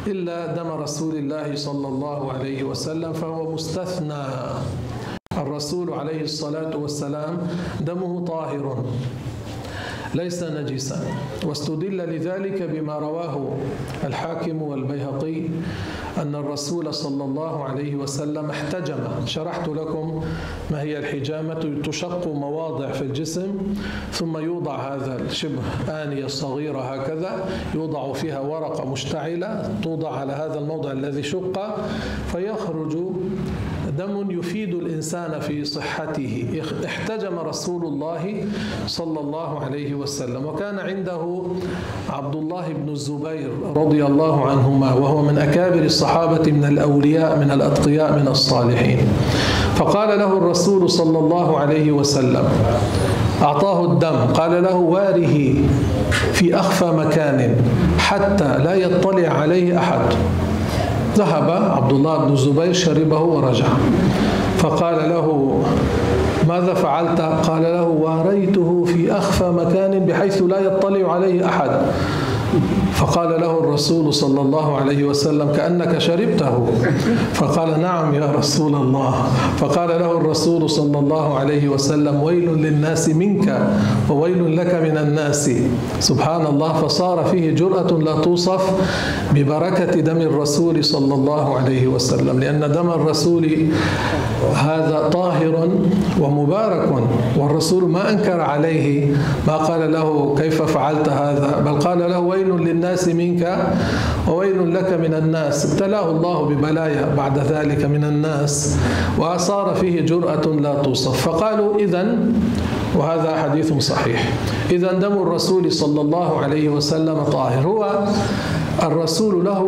إلا دم رسول الله صلى الله عليه وسلم فهو مستثنى. الرسول عليه الصلاة والسلام دمه طاهر ليس نجسا، واستدل لذلك بما رواه الحاكم والبيهقي أن الرسول صلى الله عليه وسلم احتجم. شرحت لكم ما هي الحجامة: تشق مواضع في الجسم ثم يوضع هذا الشبه آنية صغيرة هكذا، يوضع فيها ورقة مشتعلة توضع على هذا الموضع الذي شق، فيخرج دم يفيد الإنسان في صحته. احتجم رسول الله صلى الله عليه وسلم، وكان عنده عبد الله بن الزبير رضي الله عنهما، وهو من أكابر الصحابة من الأولياء من الأتقياء من الصالحين. فقال له الرسول صلى الله عليه وسلم، أعطاه الدم، قال له: واره في أخفى مكان حتى لا يطلع عليه أحد. ذهب عبد الله بن الزبير شربه ورجع، فقال له: ماذا فعلت؟ قال له: واريته في أخفى مكان بحيث لا يطلع عليه أحد. فقال له الرسول صلى الله عليه وسلم: كأنك شربته. فقال: نعم يا رسول الله. فقال له الرسول صلى الله عليه وسلم: ويل للناس منك وويل لك من الناس. سبحان الله. فصار فيه جرأة لا توصف ببركة دم الرسول صلى الله عليه وسلم، لأن دم الرسول هذا طاهر ومبارك، والرسول ما أنكر عليه، ما قال له كيف فعلت هذا، بل قال له: ويل للناس منك وويل لك من الناس. ابتلاه الله ببلايا بعد ذلك من الناس، وصار فيه جرأة لا توصف. فقالوا: إذن، وهذا حديث صحيح، إذن دم الرسول صلى الله عليه وسلم طاهر. هو الرسول له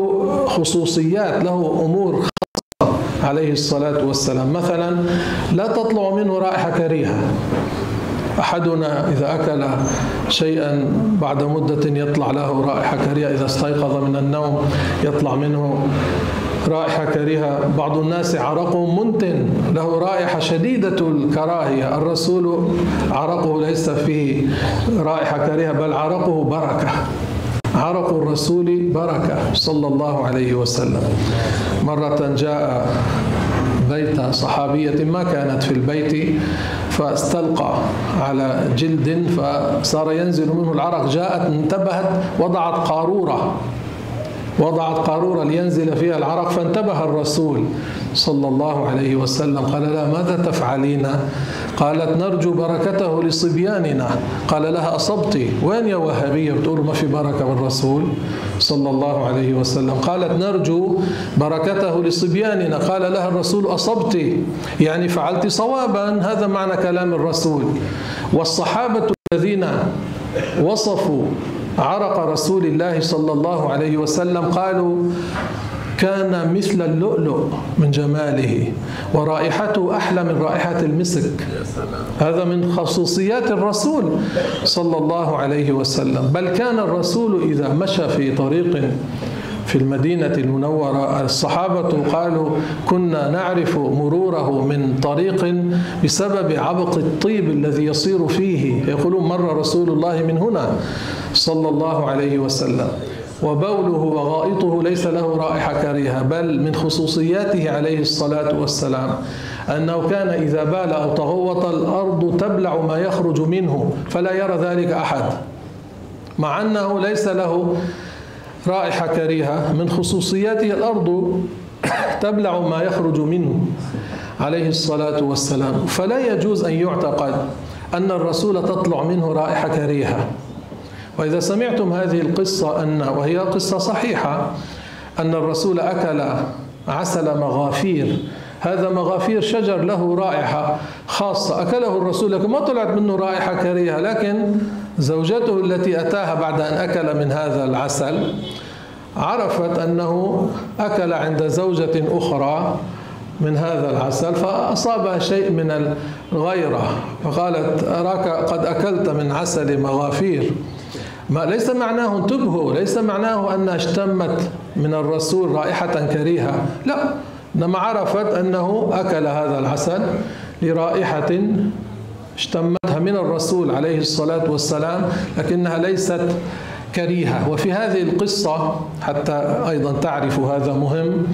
خصوصيات، له أمور خاصة عليه الصلاة والسلام. مثلا لا تطلع منه رائحة كريهة. أحدنا إذا أكل شيئا بعد مدة يطلع له رائحة كريهة، إذا استيقظ من النوم يطلع منه رائحة كريهة. بعض الناس عرقهم منتن، له رائحة شديدة الكراهية. الرسول عرقه ليس فيه رائحة كريهة، بل عرقه بركة. عرق الرسول بركة صلى الله عليه وسلم. مرة جاء بيت صحابية ما كانت في البيت، فاستلقى على جلد فصار ينزل منه العرق. جاءت انتبهت، وضعت قارورة لينزل فيها العرق، فانتبه الرسول صلى الله عليه وسلم. قال لها: ماذا تفعلين؟ قالت: نرجو بركته لصبياننا. قال لها: أصبتي. وين يا وهابية بتقولوا ما في بركة بالرسول صلى الله عليه وسلم؟ قالت: نرجو بركته لصبياننا. قال لها الرسول: أصبتي، يعني فعلت صوابا. هذا معنى كلام الرسول. والصحابة الذين وصفوا عرق رسول الله صلى الله عليه وسلم قالوا: كان مثل اللؤلؤ من جماله، ورائحته أحلى من رائحة المسك. هذا من خصوصيات الرسول صلى الله عليه وسلم. بل كان الرسول إذا مشى في طريق في المدينة المنورة، الصحابة قالوا كنا نعرف مروره من طريق بسبب عبق الطيب الذي يصير فيه، يقولون مر رسول الله من هنا صلى الله عليه وسلم. وبوله وغائطه ليس له رائحة كريهة، بل من خصوصياته عليه الصلاة والسلام أنه كان إذا بال أو تغوط الأرض تبلع ما يخرج منه فلا يرى ذلك أحد، مع أنه ليس له رائحة كريهة. من خصوصياته الأرض تبلع ما يخرج منه عليه الصلاة والسلام. فلا يجوز أن يعتقد أن الرسول تطلع منه رائحة كريهة. وإذا سمعتم هذه القصة وهي قصة صحيحة أن الرسول أكل عسل مغافير، هذا مغافير شجر له رائحة خاصة أكله الرسول، لكن ما طلعت منه رائحة كريهة، لكن زوجته التي أتاها بعد أن أكل من هذا العسل عرفت أنه أكل عند زوجة أخرى من هذا العسل فأصابها شيء من الغيرة، فقالت أراك قد أكلت من عسل مغافير. ليس معناه انتبهوا، ليس معناه أنها اشتمت من الرسول رائحة كريهة، لا، إنما عرفت أنه أكل هذا العسل لرائحة اشتمتها من الرسول عليه الصلاة والسلام، لكنها ليست كريهة. وفي هذه القصة حتى أيضا تعرفوا هذا مهم،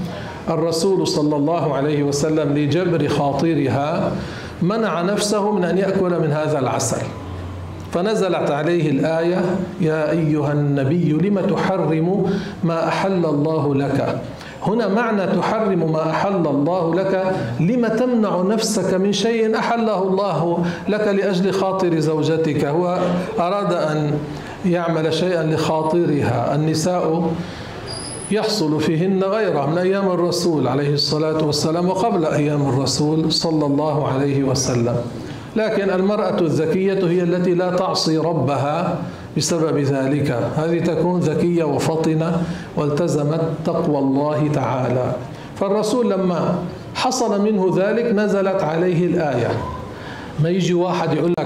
الرسول صلى الله عليه وسلم لجبر خاطرها منع نفسه من أن يأكل من هذا العسل، فنزلت عليه الآية يا أيها النبي لم تحرم ما أحل الله لك. هنا معنى تحرم ما أحل الله لك، لم تمنع نفسك من شيء أحله الله لك لأجل خاطر زوجتك. هو أراد أن يعمل شيئا لخاطرها. النساء يحصل فيهن غيره من أيام الرسول عليه الصلاة والسلام وقبل أيام الرسول صلى الله عليه وسلم، لكن المرأة الذكية هي التي لا تعصي ربها بسبب ذلك، هذه تكون ذكية وفطنة والتزمت تقوى الله تعالى. فالرسول لما حصل منه ذلك نزلت عليه الآية. ما يجي واحد يقول لك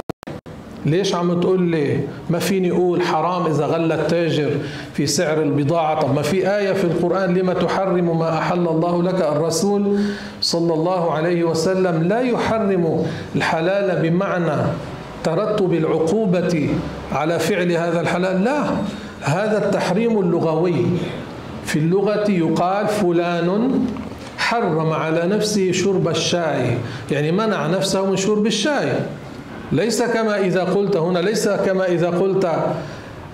ليش عم تقول لي ما فيني أقول حرام إذا غلى التاجر في سعر البضاعة؟ طب ما في آية في القرآن لما تحرم ما أحل الله لك. الرسول صلى الله عليه وسلم لا يحرم الحلال بمعنى ترتب العقوبة على فعل هذا الحلال، لا، هذا التحريم اللغوي. في اللغة يقال فلان حرم على نفسه شرب الشاي، يعني منع نفسه من شرب الشاي. ليس كما إذا قلت هنا، ليس كما إذا قلت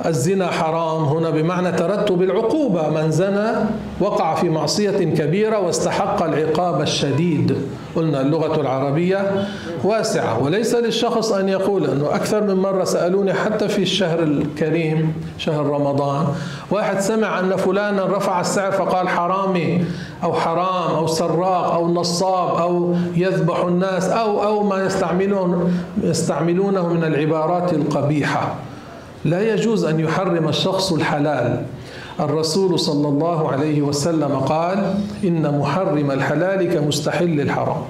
الزنا حرام هنا بمعنى ترتب العقوبة، من زنى وقع في معصية كبيرة واستحق العقاب الشديد. قلنا اللغة العربية واسعة، وليس للشخص أن يقول، أنه أكثر من مرة سألوني حتى في الشهر الكريم شهر رمضان، واحد سمع أن فلانا رفع السعر فقال حرامي أو حرام أو سراق أو نصاب أو يذبح الناس أو ما يستعملونه من العبارات القبيحة. لا يجوز أن يحرم الشخص الحلال. الرسول صلى الله عليه وسلم قال إن محرم الحلال كمستحل الحرام،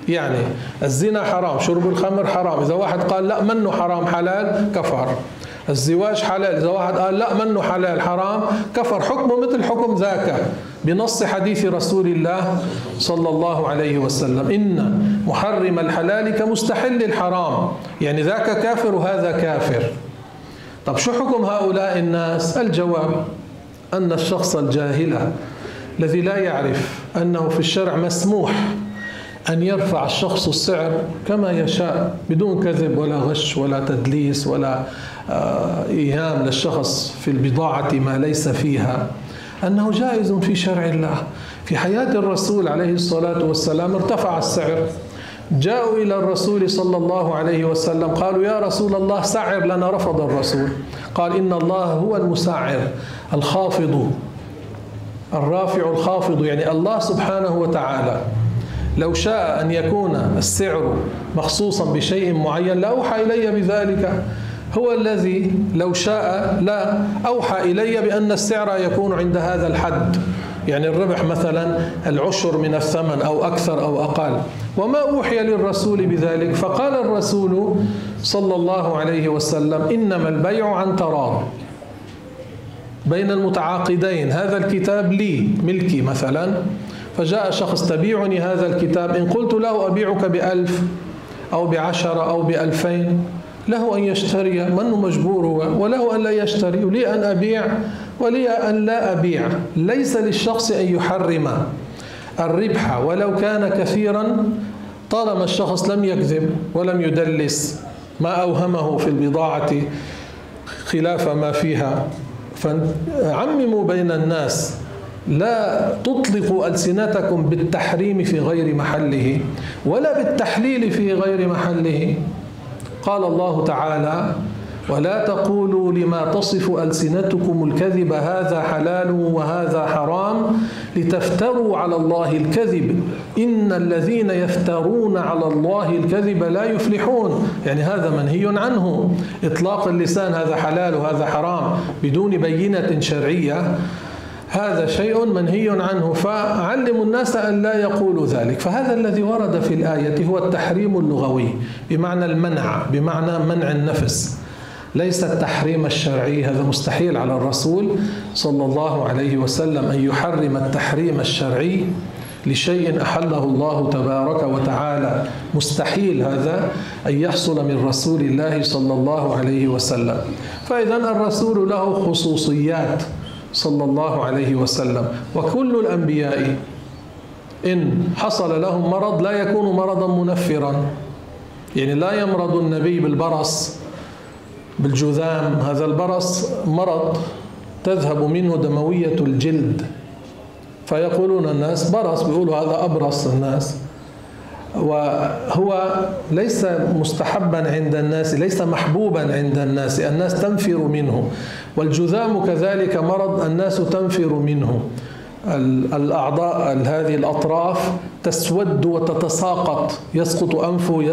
يعني الزنا حرام، شرب الخمر حرام، إذا واحد قال لا منه حرام حلال كفر. الزواج حلال، إذا واحد قال لا منه حلال حرام كفر، حكمه مثل حكم ذاك بنص حديث رسول الله صلى الله عليه وسلم إن محرم الحلال كمستحل الحرام، يعني ذاك كافر وهذا كافر. طب شو حكم هؤلاء الناس؟ الجواب أن الشخص الجاهل الذي لا يعرف أنه في الشرع مسموح أن يرفع الشخص السعر كما يشاء بدون كذب ولا غش ولا تدليس ولا إيهام للشخص في البضاعة ما ليس فيها، أنه جائز في شرع الله. في حياة الرسول عليه الصلاة والسلام ارتفع السعر، جاءوا إلى الرسول صلى الله عليه وسلم قالوا يا رسول الله سعر لنا، رفض الرسول، قال إن الله هو المسعر الخافض الرافع الخافض، يعني الله سبحانه وتعالى لو شاء أن يكون السعر مخصوصا بشيء معين لأوحى إلي بذلك، هو الذي لو شاء لا أوحى إلي بأن السعر يكون عند هذا الحد، يعني الربح مثلا العشر من الثمن أو أكثر أو أقل. وما أوحي للرسول بذلك، فقال الرسول صلى الله عليه وسلم: إنما البيع عن تراض بين المتعاقدين، هذا الكتاب لي ملكي مثلا، فجاء شخص: تبيعني هذا الكتاب؟ إن قلت له أبيعك ب1000 أو ب10 أو ب2000 له أن يشتري، منه مجبور هو، وله أن لا يشتري، لي أن أبيع ولي أن لا أبيع. ليس للشخص أن يحرم الربح ولو كان كثيرا طالما الشخص لم يكذب ولم يدلس ما أوهمه في البضاعة خلاف ما فيها. فعمموا بين الناس، لا تطلقوا ألسنتكم بالتحريم في غير محله ولا بالتحليل في غير محله. قال الله تعالى: ولا تقولوا لما تصف ألسنتكم الكذب هذا حلال وهذا حرام لتفتروا على الله الكذب إن الذين يفترون على الله الكذب لا يفلحون. يعني هذا منهي عنه، إطلاق اللسان هذا حلال وهذا حرام بدون بينة شرعية، هذا شيء منهي عنه. فعلموا الناس أن لا يقولوا ذلك. فهذا الذي ورد في الآية هو التحريم اللغوي بمعنى المنع، بمعنى منع النفس، ليس التحريم الشرعي. هذا مستحيل على الرسول صلى الله عليه وسلم أن يحرم التحريم الشرعي لشيء أحله الله تبارك وتعالى، مستحيل هذا أن يحصل من رسول الله صلى الله عليه وسلم. فإذا الرسول له خصوصيات صلى الله عليه وسلم. وكل الأنبياء إن حصل لهم مرض لا يكون مرضا منفرا، يعني لا يمرض النبي بالبرص بالجذام، هذا البرص مرض تذهب منه دموية الجلد، فيقولون الناس برص، بيقولوا هذا أبرص الناس، وهو ليس مستحبا عند الناس، ليس محبوبا عند الناس، الناس تنفر منه. والجذام كذلك مرض الناس تنفر منه، الأعضاء هذه الأطراف تسود وتتساقط، يسقط أنفه،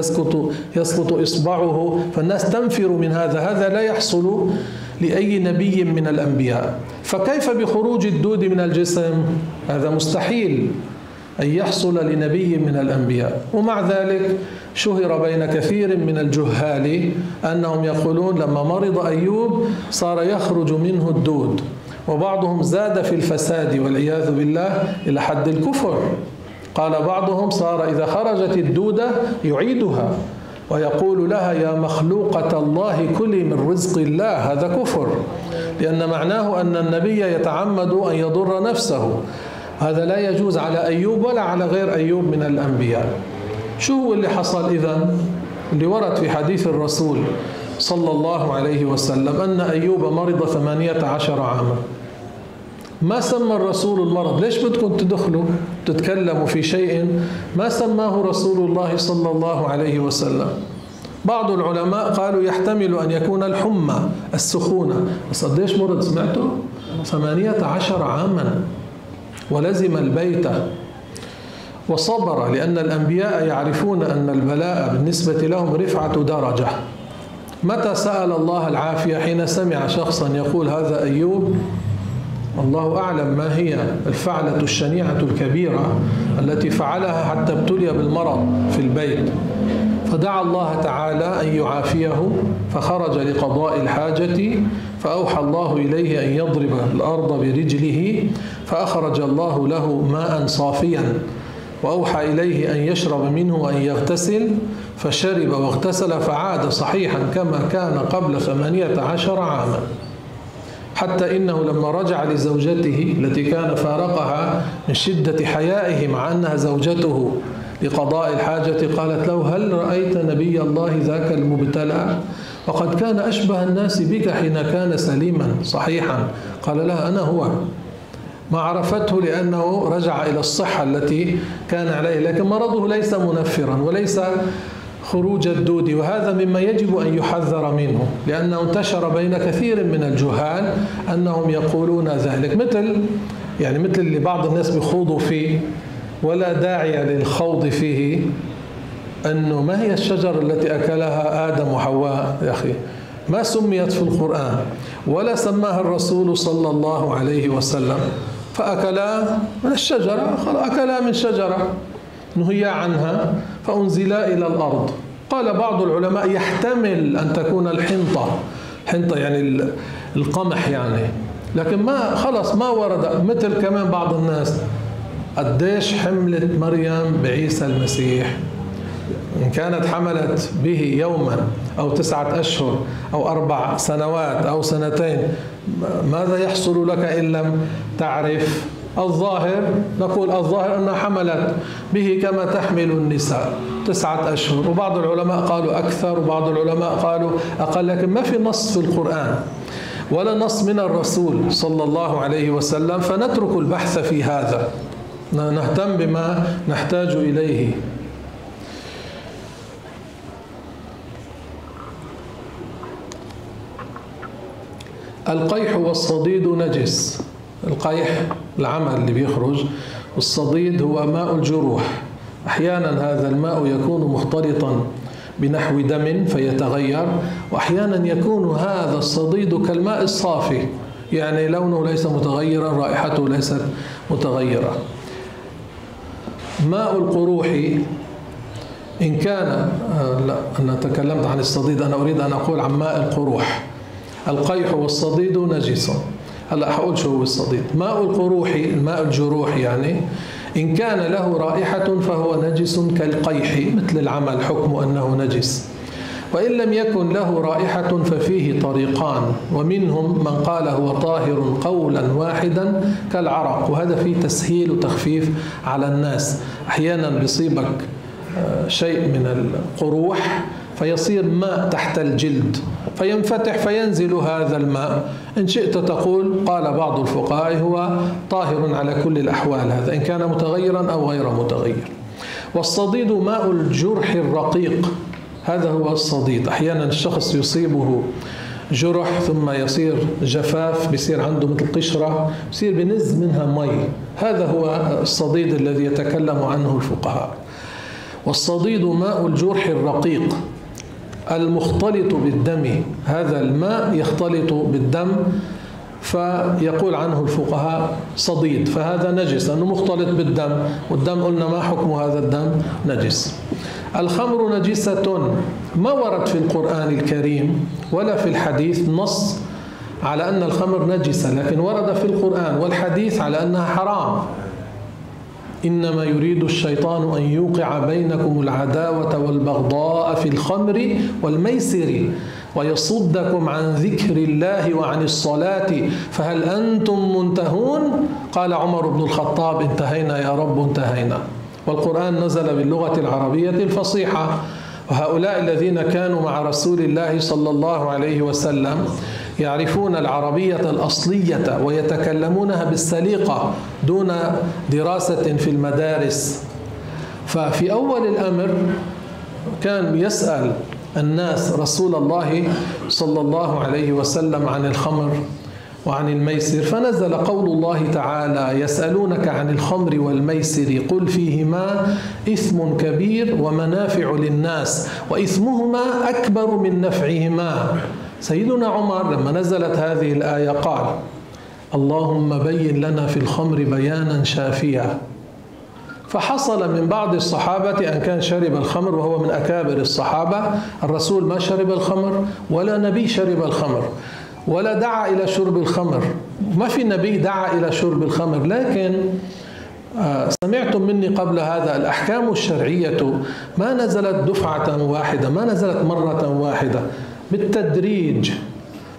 يسقط إصبعه، فالناس تنفر من هذا. هذا لا يحصل لأي نبي من الأنبياء. فكيف بخروج الدود من الجسم؟ هذا مستحيل أن يحصل لنبي من الأنبياء. ومع ذلك شهر بين كثير من الجهال أنهم يقولون لما مرض أيوب صار يخرج منه الدود، وبعضهم زاد في الفساد والعياذ بالله إلى حد الكفر. قال بعضهم صار إذا خرجت الدودة يعيدها ويقول لها يا مخلوقة الله كلي من رزق الله، هذا كفر، لأن معناه أن النبي يتعمد أن يضر نفسه. هذا لا يجوز على أيوب ولا على غير أيوب من الأنبياء. شو هو اللي حصل إذن؟ اللي ورد في حديث الرسول صلى الله عليه وسلم أن أيوب مرض 18 عاما. ما سمى الرسول المرض. ليش بدكم تدخلوا تتكلموا في شيء ما سماه رسول الله صلى الله عليه وسلم؟ بعض العلماء قالوا يحتمل أن يكون الحمى السخونة. بس قديش مرض سمعتوا؟ 18 عاما، ولزم البيت وصبر، لأن الأنبياء يعرفون أن البلاء بالنسبة لهم رفعة درجة. متى سأل الله العافية؟ حين سمع شخصا يقول هذا أيوب، الله أعلم ما هي الفعلة الشنيعة الكبيرة التي فعلها حتى ابتلي بالمرض في البيت، فدعا الله تعالى أن يعافيه، فخرج لقضاء الحاجة، فأوحى الله إليه أن يضرب الأرض برجله، فأخرج الله له ماء صافيا، وأوحى إليه أن يشرب منه وأن يغتسل، فشرب واغتسل فعاد صحيحا كما كان قبل 18 عاما. حتى إنه لما رجع لزوجته التي كان فارقها من شدة حيائه مع أنها زوجته لقضاء الحاجة، قالت له هل رأيت نبي الله ذاك المبتلى؟ وقد كان أشبه الناس بك حين كان سليما صحيحا. قال لها أنا هو. ما عرفته لأنه رجع إلى الصحة التي كان عليه، لكن مرضه ليس منفرا وليس خروج الدود، وهذا مما يجب أن يحذر منه، لأنه انتشر بين كثير من الجهال أنهم يقولون ذلك، مثل اللي بعض الناس بيخوضوا فيه ولا داعي للخوض فيه، أنه ما هي الشجرة التي أكلها آدم وحواء؟ يا أخي ما سميت في القرآن ولا سماها الرسول صلى الله عليه وسلم. فأكلا من الشجرة، أكلا من شجرة نهيا عنها فأنزلا إلى الأرض. قال بعض العلماء يحتمل أن تكون الحنطة يعني القمح يعني، لكن ما ورد. مثل كمان بعض الناس قديش حملت مريم بعيسى المسيح؟ إن كانت حملت به يوما أو 9 أشهر أو 4 سنوات أو 2 ماذا يحصل لك إن لم تعرف؟ الظاهر نقول الظاهر أنها حملت به كما تحمل النساء 9 أشهر، وبعض العلماء قالوا أكثر وبعض العلماء قالوا أقل، لكن ما في نص في القرآن ولا نص من الرسول صلى الله عليه وسلم، فنترك البحث في هذا، نهتم بما نحتاج إليه. القيح والصديد نجس. القيح العمل اللي بيخرج، والصديد هو ماء الجروح. أحيانا هذا الماء يكون مختلطا بنحو دم فيتغير، وأحيانا يكون هذا الصديد كالماء الصافي، يعني لونه ليس متغيرا، رائحته ليست متغيرة. ماء القروح إن كان لا، أنا تكلمت عن الصديد، أنا أريد أن أقول عن ماء القروح. القيح والصديد نجس. هلا حقول شو هو الصديد. ماء القروح الماء الجروح يعني إن كان له رائحة فهو نجس كالقيح، مثل العمل حكم أنه نجس. وإن لم يكن له رائحة ففيه طريقان، ومنهم من قال هو طاهر قولا واحدا كالعرق، وهذا فيه تسهيل وتخفيف على الناس. أحيانا بيصيبك شيء من القروح فيصير ماء تحت الجلد فينفتح فينزل هذا الماء، إن شئت تقول قال بعض الفقهاء هو طاهر على كل الأحوال، هذا إن كان متغيرا أو غير متغير. والصديد ماء الجرح الرقيق، هذا هو الصديد. أحيانا الشخص يصيبه جرح ثم يصير جفاف، بيصير عنده مثل قشرة، بيصير بنز منها مي، هذا هو الصديد الذي يتكلم عنه الفقهاء. والصديد ماء الجرح الرقيق المختلط بالدم، هذا الماء يختلط بالدم فيقول عنه الفقهاء صديد، فهذا نجس لأنه مختلط بالدم، والدم قلنا ما حكم هذا الدم؟ نجس. الخمر نجسة، ما ورد في القرآن الكريم ولا في الحديث نص على أن الخمر نجسة، لكن ورد في القرآن والحديث على أنها حرام. إنما يريد الشيطان أن يوقع بينكم العداوة والبغضاء في الخمر والميسر ويصدكم عن ذكر الله وعن الصلاة فهل أنتم منتهون؟ قال عمر بن الخطاب انتهينا يا رب انتهينا. والقرآن نزل باللغة العربية الفصيحة، وهؤلاء الذين كانوا مع رسول الله صلى الله عليه وسلم يعرفون العربية الأصلية ويتكلمونها بالسليقة دون دراسة في المدارس. ففي أول الأمر كان يسأل الناس رسول الله صلى الله عليه وسلم عن الخمر وعن الميسر، فنزل قول الله تعالى يسألونك عن الخمر والميسر قل فيهما إثم كبير ومنافع للناس وإثمهما أكبر من نفعهما. سيدنا عمر لما نزلت هذه الآية قال اللهم بين لنا في الخمر بيانا شافيا. فحصل من بعض الصحابة أن كان شرب الخمر وهو من أكابر الصحابة، الرسول ما شرب الخمر ولا نبي شرب الخمر ولا دعا إلى شرب الخمر، ما في نبي دعا إلى شرب الخمر. لكن سمعتم مني قبل هذا الأحكام الشرعية ما نزلت دفعة واحدة، ما نزلت مرة واحدة، بالتدريج.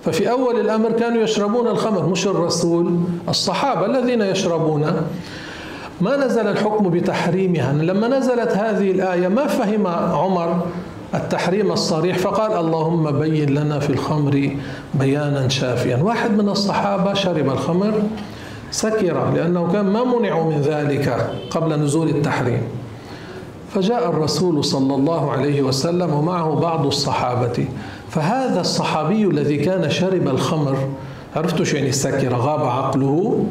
ففي أول الأمر كانوا يشربون الخمر، مش الرسول، الصحابة الذين يشربون. ما نزل الحكم بتحريمها. لما نزلت هذه الآية ما فهم عمر التحريم الصريح فقال اللهم بين لنا في الخمر بيانا شافيا. واحد من الصحابة شرب الخمر سكر لأنه كان ما منعوا من ذلك قبل نزول التحريم، فجاء الرسول صلى الله عليه وسلم ومعه بعض الصحابة، فهذا الصحابي الذي كان شرب الخمر عرفتوا شو يعني سكر، غاب عقله،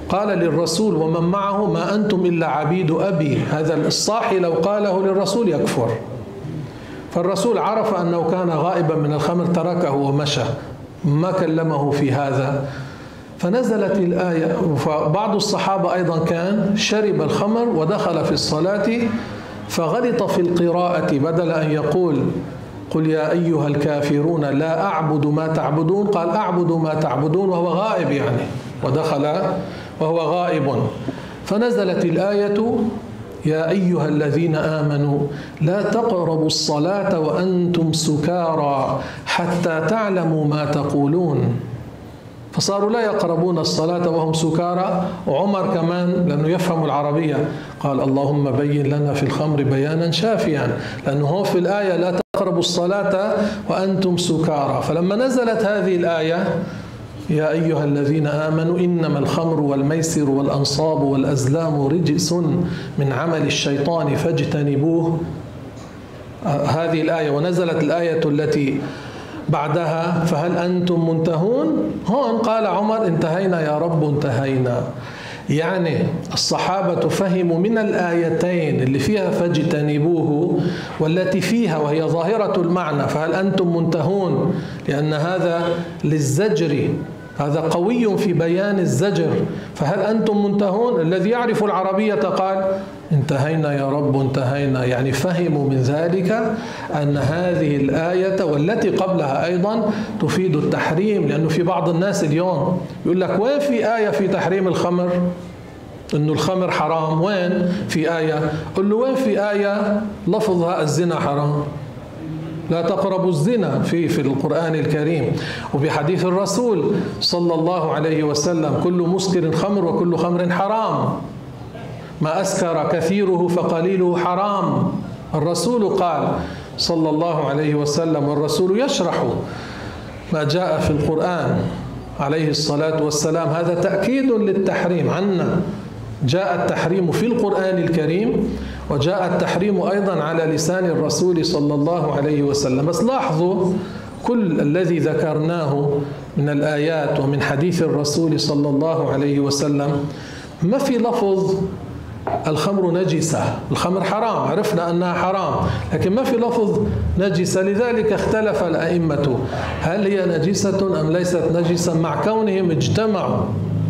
قال للرسول ومن معه ما أنتم إلا عبيد أبي. هذا الصاحي لو قاله للرسول يكفر. فالرسول عرف أنه كان غائبا من الخمر تركه ومشى، ما كلمه في هذا. فنزلت الآية. فبعض الصحابة أيضا كان شرب الخمر ودخل في الصلاة فغلط في القراءة، بدل أن يقول قل يا أيها الكافرون لا أعبد ما تعبدون، قال أعبد ما تعبدون وهو غائب يعني، ودخل وهو غائب. فنزلت الآية يا أيها الذين آمنوا لا تقربوا الصلاة وأنتم سكارى حتى تعلموا ما تقولون. فصاروا لا يقربون الصلاة وهم سكارى. وعمر كمان لأنه يفهم العربية قال اللهم بين لنا في الخمر بيانا شافيا، لأنه هو في الآية لا تقربوا الصلاة وأنتم سكارى. فلما نزلت هذه الآية يا أيها الذين آمنوا إنما الخمر والميسر والأنصاب والأزلام رجس من عمل الشيطان فاجتنبوه، هذه الآية، ونزلت الآية التي بعدها فهل أنتم منتهون. هون قال عمر انتهينا يا رب انتهينا. يعني الصحابة فهموا من الآيتين اللي فيها فاجتنبوه والتي فيها وهي ظاهرة المعنى فهل أنتم منتهون، لأن هذا للزجر، هذا قوي في بيان الزجر. فهل أنتم منتهون، الذي يعرف العربية قال انتهينا يا رب انتهينا، يعني فهموا من ذلك أن هذه الآية والتي قبلها أيضا تفيد التحريم. لأنه في بعض الناس اليوم يقول لك وين في آية في تحريم الخمر، إنه الخمر حرام، وين في آية؟ قل له وين في آية لفظها الزنا حرام، لا تقربوا الزنا في القرآن الكريم. وبحديث الرسول صلى الله عليه وسلم كل مسكر خمر وكل خمر حرام، ما أسكر كثيره فقليله حرام. الرسول قال صلى الله عليه وسلم، والرسول يشرح ما جاء في القرآن عليه الصلاة والسلام، هذا تأكيد للتحريم عنا. جاء التحريم في القرآن الكريم وجاء التحريم أيضا على لسان الرسول صلى الله عليه وسلم. بس لاحظوا كل الذي ذكرناه من الآيات ومن حديث الرسول صلى الله عليه وسلم ما في لفظ الخمر نجسة، الخمر حرام، عرفنا أنها حرام، لكن ما في لفظ نجسة. لذلك اختلف الأئمة هل هي نجسة أم ليست نجسة، مع كونهم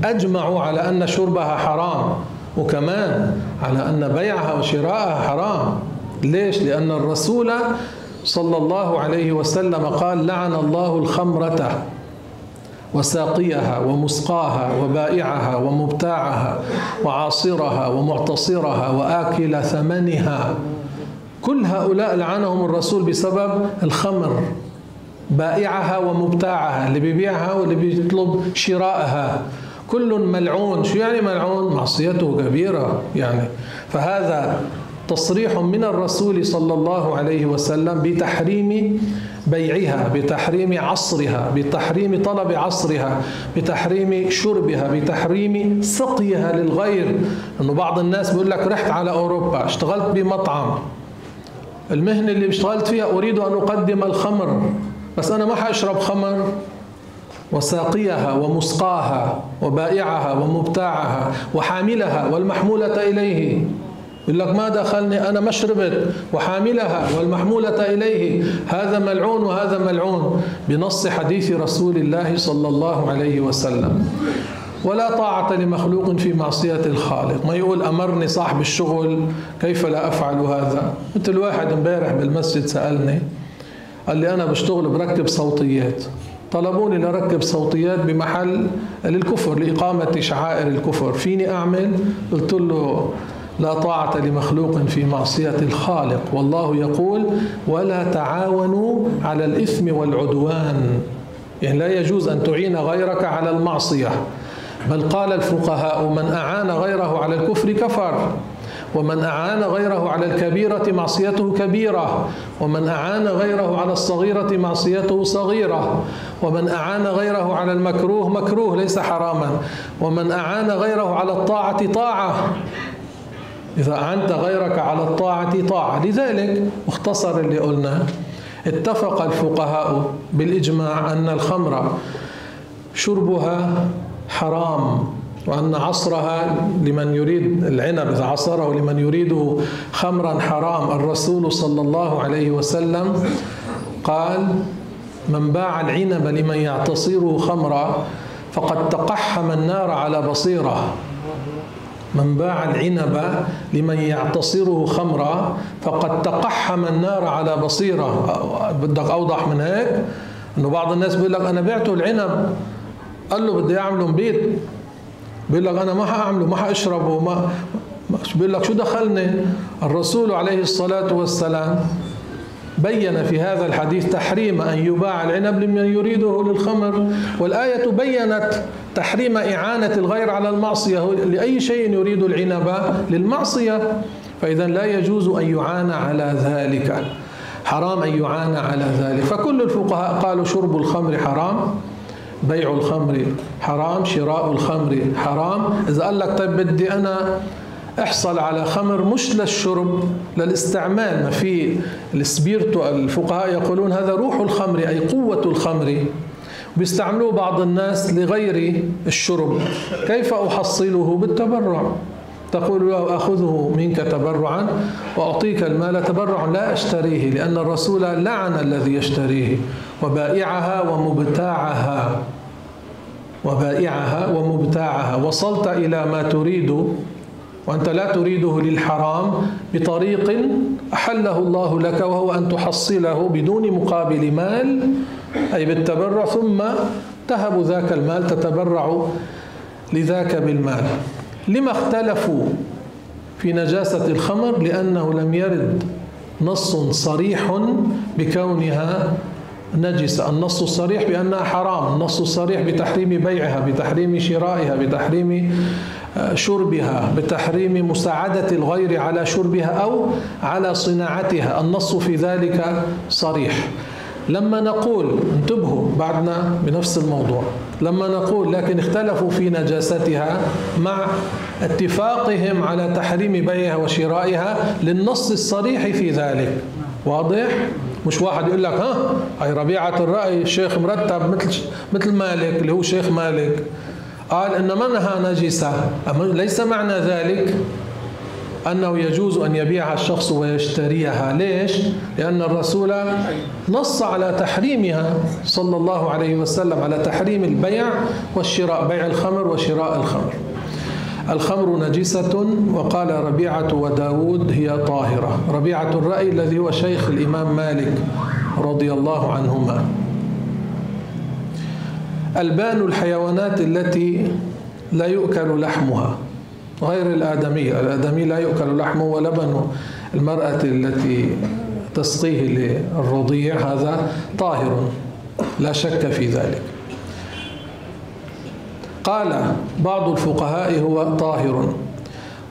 أجمعوا على أن شربها حرام، وكمان على أن بيعها وشراءها حرام. ليش؟ لأن الرسول صلى الله عليه وسلم قال لعن الله الخمرة وساقيها ومسقاها وبائعها ومبتاعها وعاصرها ومعتصرها وآكل ثمنها، كل هؤلاء لعنهم الرسول بسبب الخمر، بائعها ومبتاعها، اللي بيبيعها واللي بيطلب شراءها، كل ملعون. شو يعني ملعون؟ معصيته كبيرة يعني. فهذا تصريح من الرسول صلى الله عليه وسلم بتحريم بيعها، بتحريم عصرها، بتحريم طلب عصرها، بتحريم شربها، بتحريم سقيها للغير. انه بعض الناس بيقول لك رحت على اوروبا اشتغلت بمطعم، المهنة اللي اشتغلت فيها اريد ان اقدم الخمر، بس انا ما حاشرب خمر. وساقيها ومسقاها وبائعها ومبتاعها وحاملها والمحمولة إليه، يقول لك ما دخلني أنا ما شربت، وحاملها والمحمولة إليه، هذا ملعون وهذا ملعون بنص حديث رسول الله صلى الله عليه وسلم. ولا طاعة لمخلوق في معصية الخالق. ما يقول أمرني صاحب الشغل كيف لا أفعل هذا. مثل واحد امبارح بالمسجد سألني قال لي أنا بشتغل بركب صوتيات، طلبوني لركب صوتيات بمحل للكفر لإقامة شعائر الكفر، فيني أعمل؟ قلت له لا طاعة لمخلوق في معصية الخالق، والله يقول ولا تعاونوا على الإثم والعدوان، يعني لا يجوز أن تعين غيرك على المعصية. بل قال الفقهاء من أعان غيره على الكفر كفر، ومن أعان غيره على الكبيرة معصيته كبيرة، ومن أعان غيره على الصغيرة معصيته صغيرة، ومن أعان غيره على المكروه مكروه ليس حراما، ومن أعان غيره على الطاعة طاعة، إذا أعنت غيرك على الطاعة طاعة. لذلك مختصر اللي قلنا، اتفق الفقهاء بالإجماع أن الخمر شربها حرام، وأن عصرها لمن يريد العنب إذا عصره لمن يريده خمرا حرام. الرسول صلى الله عليه وسلم قال من باع العنب لمن يعتصره خمرا فقد تقحم النار على بصيرة. من باع العنب لمن يعتصره خمرا فقد تقحم النار على بصيرة. بدك أوضح من هيك؟ إنه بعض الناس بيقول لك أنا بعته العنب، قال له بدي أعمله بيت، بيقول لك أنا ما حأعمله، ما حأشربه، بيقول لك شو دخلني؟ الرسول عليه الصلاة والسلام بين في هذا الحديث تحريم أن يباع العنب لمن يريده للخمر، والآية بيّنت تحريم إعانة الغير على المعصية لأي شيء يريد العنب للمعصية، فإذا لا يجوز أن يعان على ذلك، حرام أن يعان على ذلك. فكل الفقهاء قالوا شرب الخمر حرام، بيع الخمر حرام، شراء الخمر حرام. إذا قال لك طيب بدي أنا احصل على خمر مش للشرب، للاستعمال، ما في السبيرتو، الفقهاء يقولون هذا روح الخمر أي قوة الخمر، بيستعملوه بعض الناس لغير الشرب، كيف أحصله؟ بالتبرع. تقول له أخذه منك تبرعا وأعطيك المال تبرعا، لا أشتريه، لأن الرسول لعن الذي يشتريه، وبائعها ومبتاعها. وصلت إلى ما تريد وأنت لا تريده للحرام بطريق أحله الله لك، وهو أن تحصله بدون مقابل مال، أي بالتبرع، ثم تهب ذاك المال، تتبرع لذاك بالمال. لما اختلفوا في نجاسة الخمر؟ لأنه لم يرد نص صريح بكونها نجسة، النص الصريح بأنها حرام، النص الصريح بتحريم بيعها، بتحريم شرائها، بتحريم شربها، بتحريم مساعدة الغير على شربها أو على صناعتها، النص في ذلك صريح. لما نقول، انتبهوا بعدنا بنفس الموضوع، لما نقول لكن اختلفوا في نجاستها مع اتفاقهم على تحريم بيعها وشرائها للنص الصريح في ذلك. واضح؟ مش واحد يقول لك هاي ربيعة الرأي الشيخ مرتب مثل مالك اللي هو شيخ مالك قال إن منها نجسة، ليس معنى ذلك أنه يجوز أن يبيعها الشخص ويشتريها. ليش؟ لأن الرسول نص على تحريمها صلى الله عليه وسلم، على تحريم البيع والشراء، بيع الخمر وشراء الخمر. الخمر نجسة، وقال ربيعة وداود هي طاهرة. ربيعة الرأي الذي هو شيخ الإمام مالك رضي الله عنهما. ألبان الحيوانات التي لا يؤكل لحمها غير الآدمي، الآدمي لا يؤكل لحمه، ولبن المرأة التي تسقيه للرضيع هذا طاهر لا شك في ذلك. قال بعض الفقهاء هو طاهر،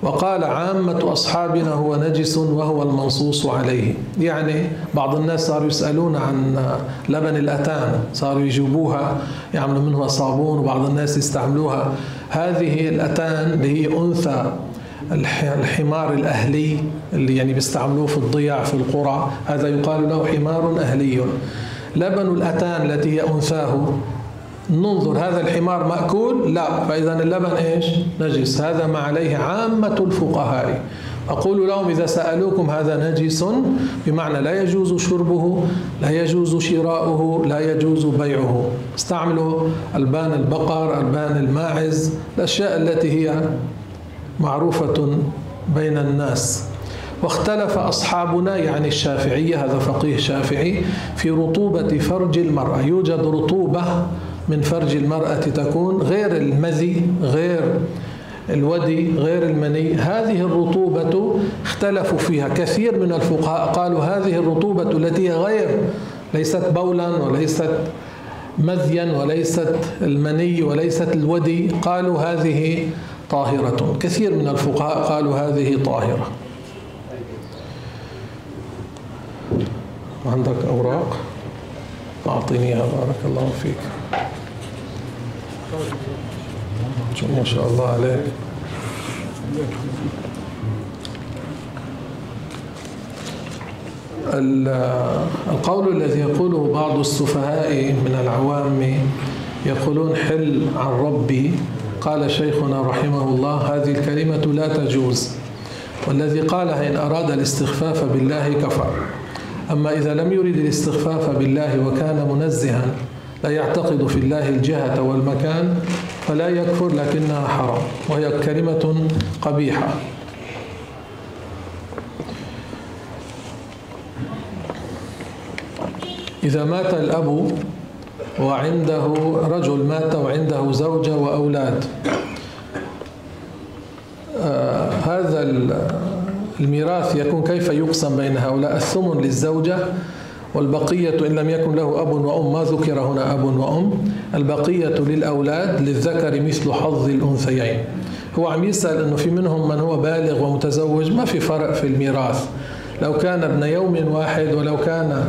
وقال عامة أصحابنا هو نجس وهو المنصوص عليه. يعني بعض الناس صاروا يسألون عن لبن الأتان، صاروا يجيبوها يعملوا منها صابون، وبعض الناس يستعملوها. هذه الأتان اللي هي أنثى الحمار الأهلي اللي يعني بيستعملوه في الضياع في القرى، هذا يقال له حمار أهلي. لبن الأتان التي هي أنثاه، ننظر هذا الحمار مأكول؟ لا، فإذا اللبن إيش؟ نجس. هذا ما عليه عامة الفقهاء. أقول لهم إذا سألوكم هذا نجس بمعنى لا يجوز شربه، لا يجوز شراؤه، لا يجوز بيعه. استعملوا ألبان البقر، ألبان الماعز، الأشياء التي هي معروفة بين الناس. واختلف أصحابنا يعني الشافعية، هذا فقيه شافعي، في رطوبة فرج المرأة. يوجد رطوبة من فرج المرأة تكون غير المذي، غير الودي، غير المني. هذه الرطوبة اختلفوا فيها كثير من الفقهاء، قالوا هذه الرطوبة التي هي غير، ليست بولا وليست مذيا وليست المني وليست الودي، قالوا هذه طاهرة. كثير من الفقهاء قالوا هذه طاهرة. عندك أوراق؟ أعطينيها بارك الله فيك. ما شاء الله عليك. القول الذي يقوله بعض السفهاء من العوام، يقولون حل عن ربي، قال شيخنا رحمه الله هذه الكلمة لا تجوز، والذي قالها إن أراد الاستخفاف بالله كفر. أما إذا لم يرد الاستخفاف بالله وكان منزها لا يعتقد في الله الجهة والمكان فلا يكفر، لكنها حرام وهي كلمة قبيحة. إذا مات الأب وعنده رجل مات وعنده زوجة وأولاد، هذا الميراث يكون كيف يقسم بين هؤلاء؟ الثمن للزوجة والبقية إن لم يكن له أب وأم، ما ذكر هنا أب وأم، البقية للأولاد للذكر مثل حظ الأنثيين. هو عم يسأل أنه في منهم من هو بالغ ومتزوج، ما في فرق في الميراث، لو كان ابن يوم واحد ولو كان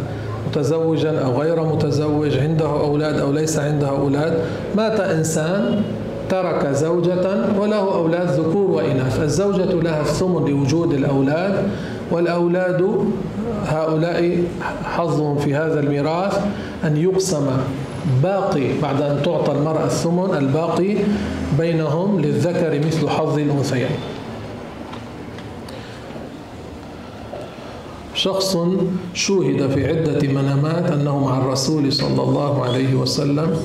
متزوجا أو غير متزوج، عنده أولاد أو ليس عنده أولاد. مات إنسان ترك زوجة وله أولاد ذكور وإناث، الزوجة لها الثمن لوجود الأولاد، والأولاد هؤلاء حظهم في هذا الميراث أن يقسم باقي بعد أن تعطى المرأة الثمن، الباقي بينهم للذكر مثل حظ الأنثيين. شخص شوهد في عدة منامات أنه مع الرسول صلى الله عليه وسلم،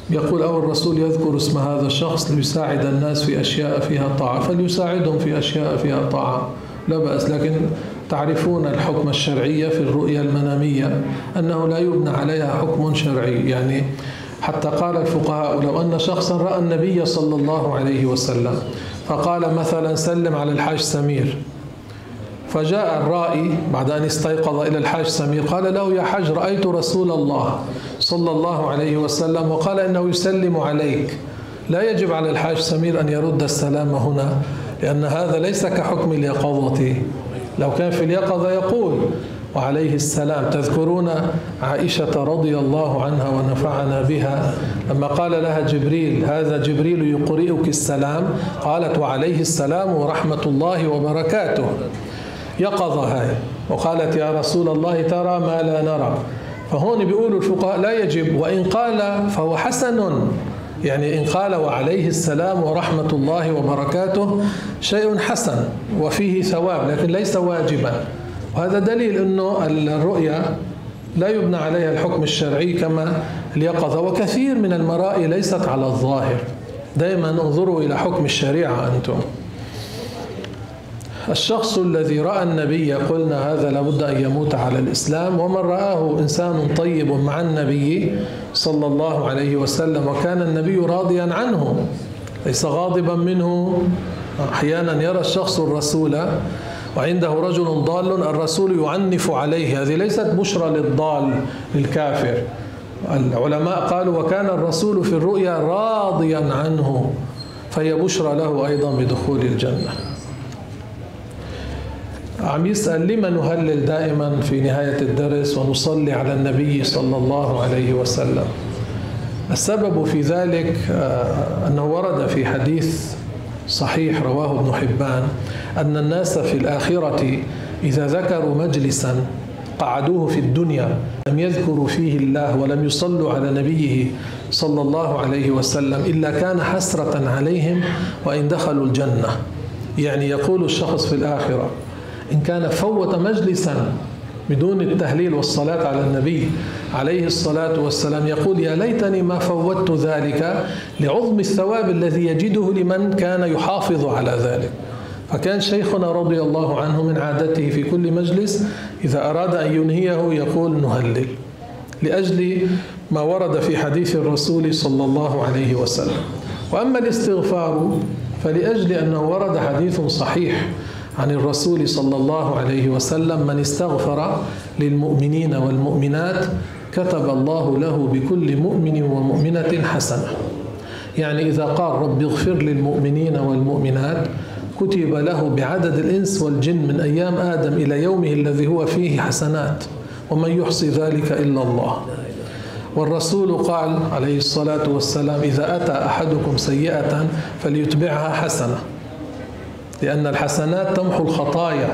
يقول أو الرسول يذكر اسم هذا الشخص ليساعد الناس في أشياء فيها طاعة، فليساعدهم في أشياء فيها طاعة لا بأس، لكن تعرفون الحكم الشرعي في الرؤيا المنامية أنه لا يبنى عليها حكم شرعي. يعني حتى قال الفقهاء لو أن شخصا رأى النبي صلى الله عليه وسلم فقال مثلا سلم على الحاج سمير، فجاء الرائي بعد أن استيقظ إلى الحاج سمير قال له يا حاج رأيت رسول الله صلى الله عليه وسلم وقال إنه يسلم عليك، لا يجب على الحاج سمير أن يرد السلام هنا، لأن هذا ليس كحكم اليقظة. لو كان في اليقظة يقول وعليه السلام. تذكرون عائشة رضي الله عنها ونفعنا بها لما قال لها جبريل هذا جبريل يقرئك السلام، قالت وعليه السلام ورحمة الله وبركاته، يقظة هاي، وقالت يا رسول الله ترى ما لا نرى. فهون بيقولوا الفقهاء لا يجب، وإن قال فهو حسن، يعني إن قال وعليه السلام ورحمة الله وبركاته شيء حسن وفيه ثواب، لكن ليس واجبا. وهذا دليل أنه الرؤيا لا يبنى عليها الحكم الشرعي كما اليقظة. وكثير من المرائي ليست على الظاهر، دائما انظروا إلى حكم الشريعة أنتم. الشخص الذي رأى النبي قلنا هذا لابد أن يموت على الإسلام، ومن رآه إنسان طيب مع النبي صلى الله عليه وسلم وكان النبي راضيا عنه ليس غاضبا منه. أحيانا يرى الشخص الرسول وعنده رجل ضال الرسول يعنف عليه، هذه ليست بشرى للضال للكافر. العلماء قالوا وكان الرسول في الرؤيا راضيا عنه، فهي بشرى له أيضا بدخول الجنة. عم يسأل لما نهلل دائما في نهاية الدرس ونصلي على النبي صلى الله عليه وسلم؟ السبب في ذلك أنه ورد في حديث صحيح رواه ابن حبان أن الناس في الآخرة إذا ذكروا مجلسا قعدوه في الدنيا لم يذكروا فيه الله ولم يصلوا على نبيه صلى الله عليه وسلم إلا كان حسرة عليهم وإن دخلوا الجنة. يعني يقول الشخص في الآخرة إن كان فوت مجلسا بدون التهليل والصلاة على النبي عليه الصلاة والسلام يقول يا ليتني ما فوتت ذلك لعظم الثواب الذي يجده لمن كان يحافظ على ذلك. فكان شيخنا رضي الله عنه من عادته في كل مجلس إذا أراد أن ينهيه يقول نهلل، لأجل ما ورد في حديث الرسول صلى الله عليه وسلم. وأما الاستغفار فلأجل أنه ورد حديث صحيح عن الرسول صلى الله عليه وسلم من استغفر للمؤمنين والمؤمنات كتب الله له بكل مؤمن ومؤمنة حسنة. يعني إذا قال رب اغفر للمؤمنين والمؤمنات كتب له بعدد الإنس والجن من أيام آدم إلى يومه الذي هو فيه حسنات، ومن يحصي ذلك إلا الله. والرسول قال عليه الصلاة والسلام إذا أتى أحدكم سيئة فليتبعها حسنة، لأن الحسنات تمحو الخطايا،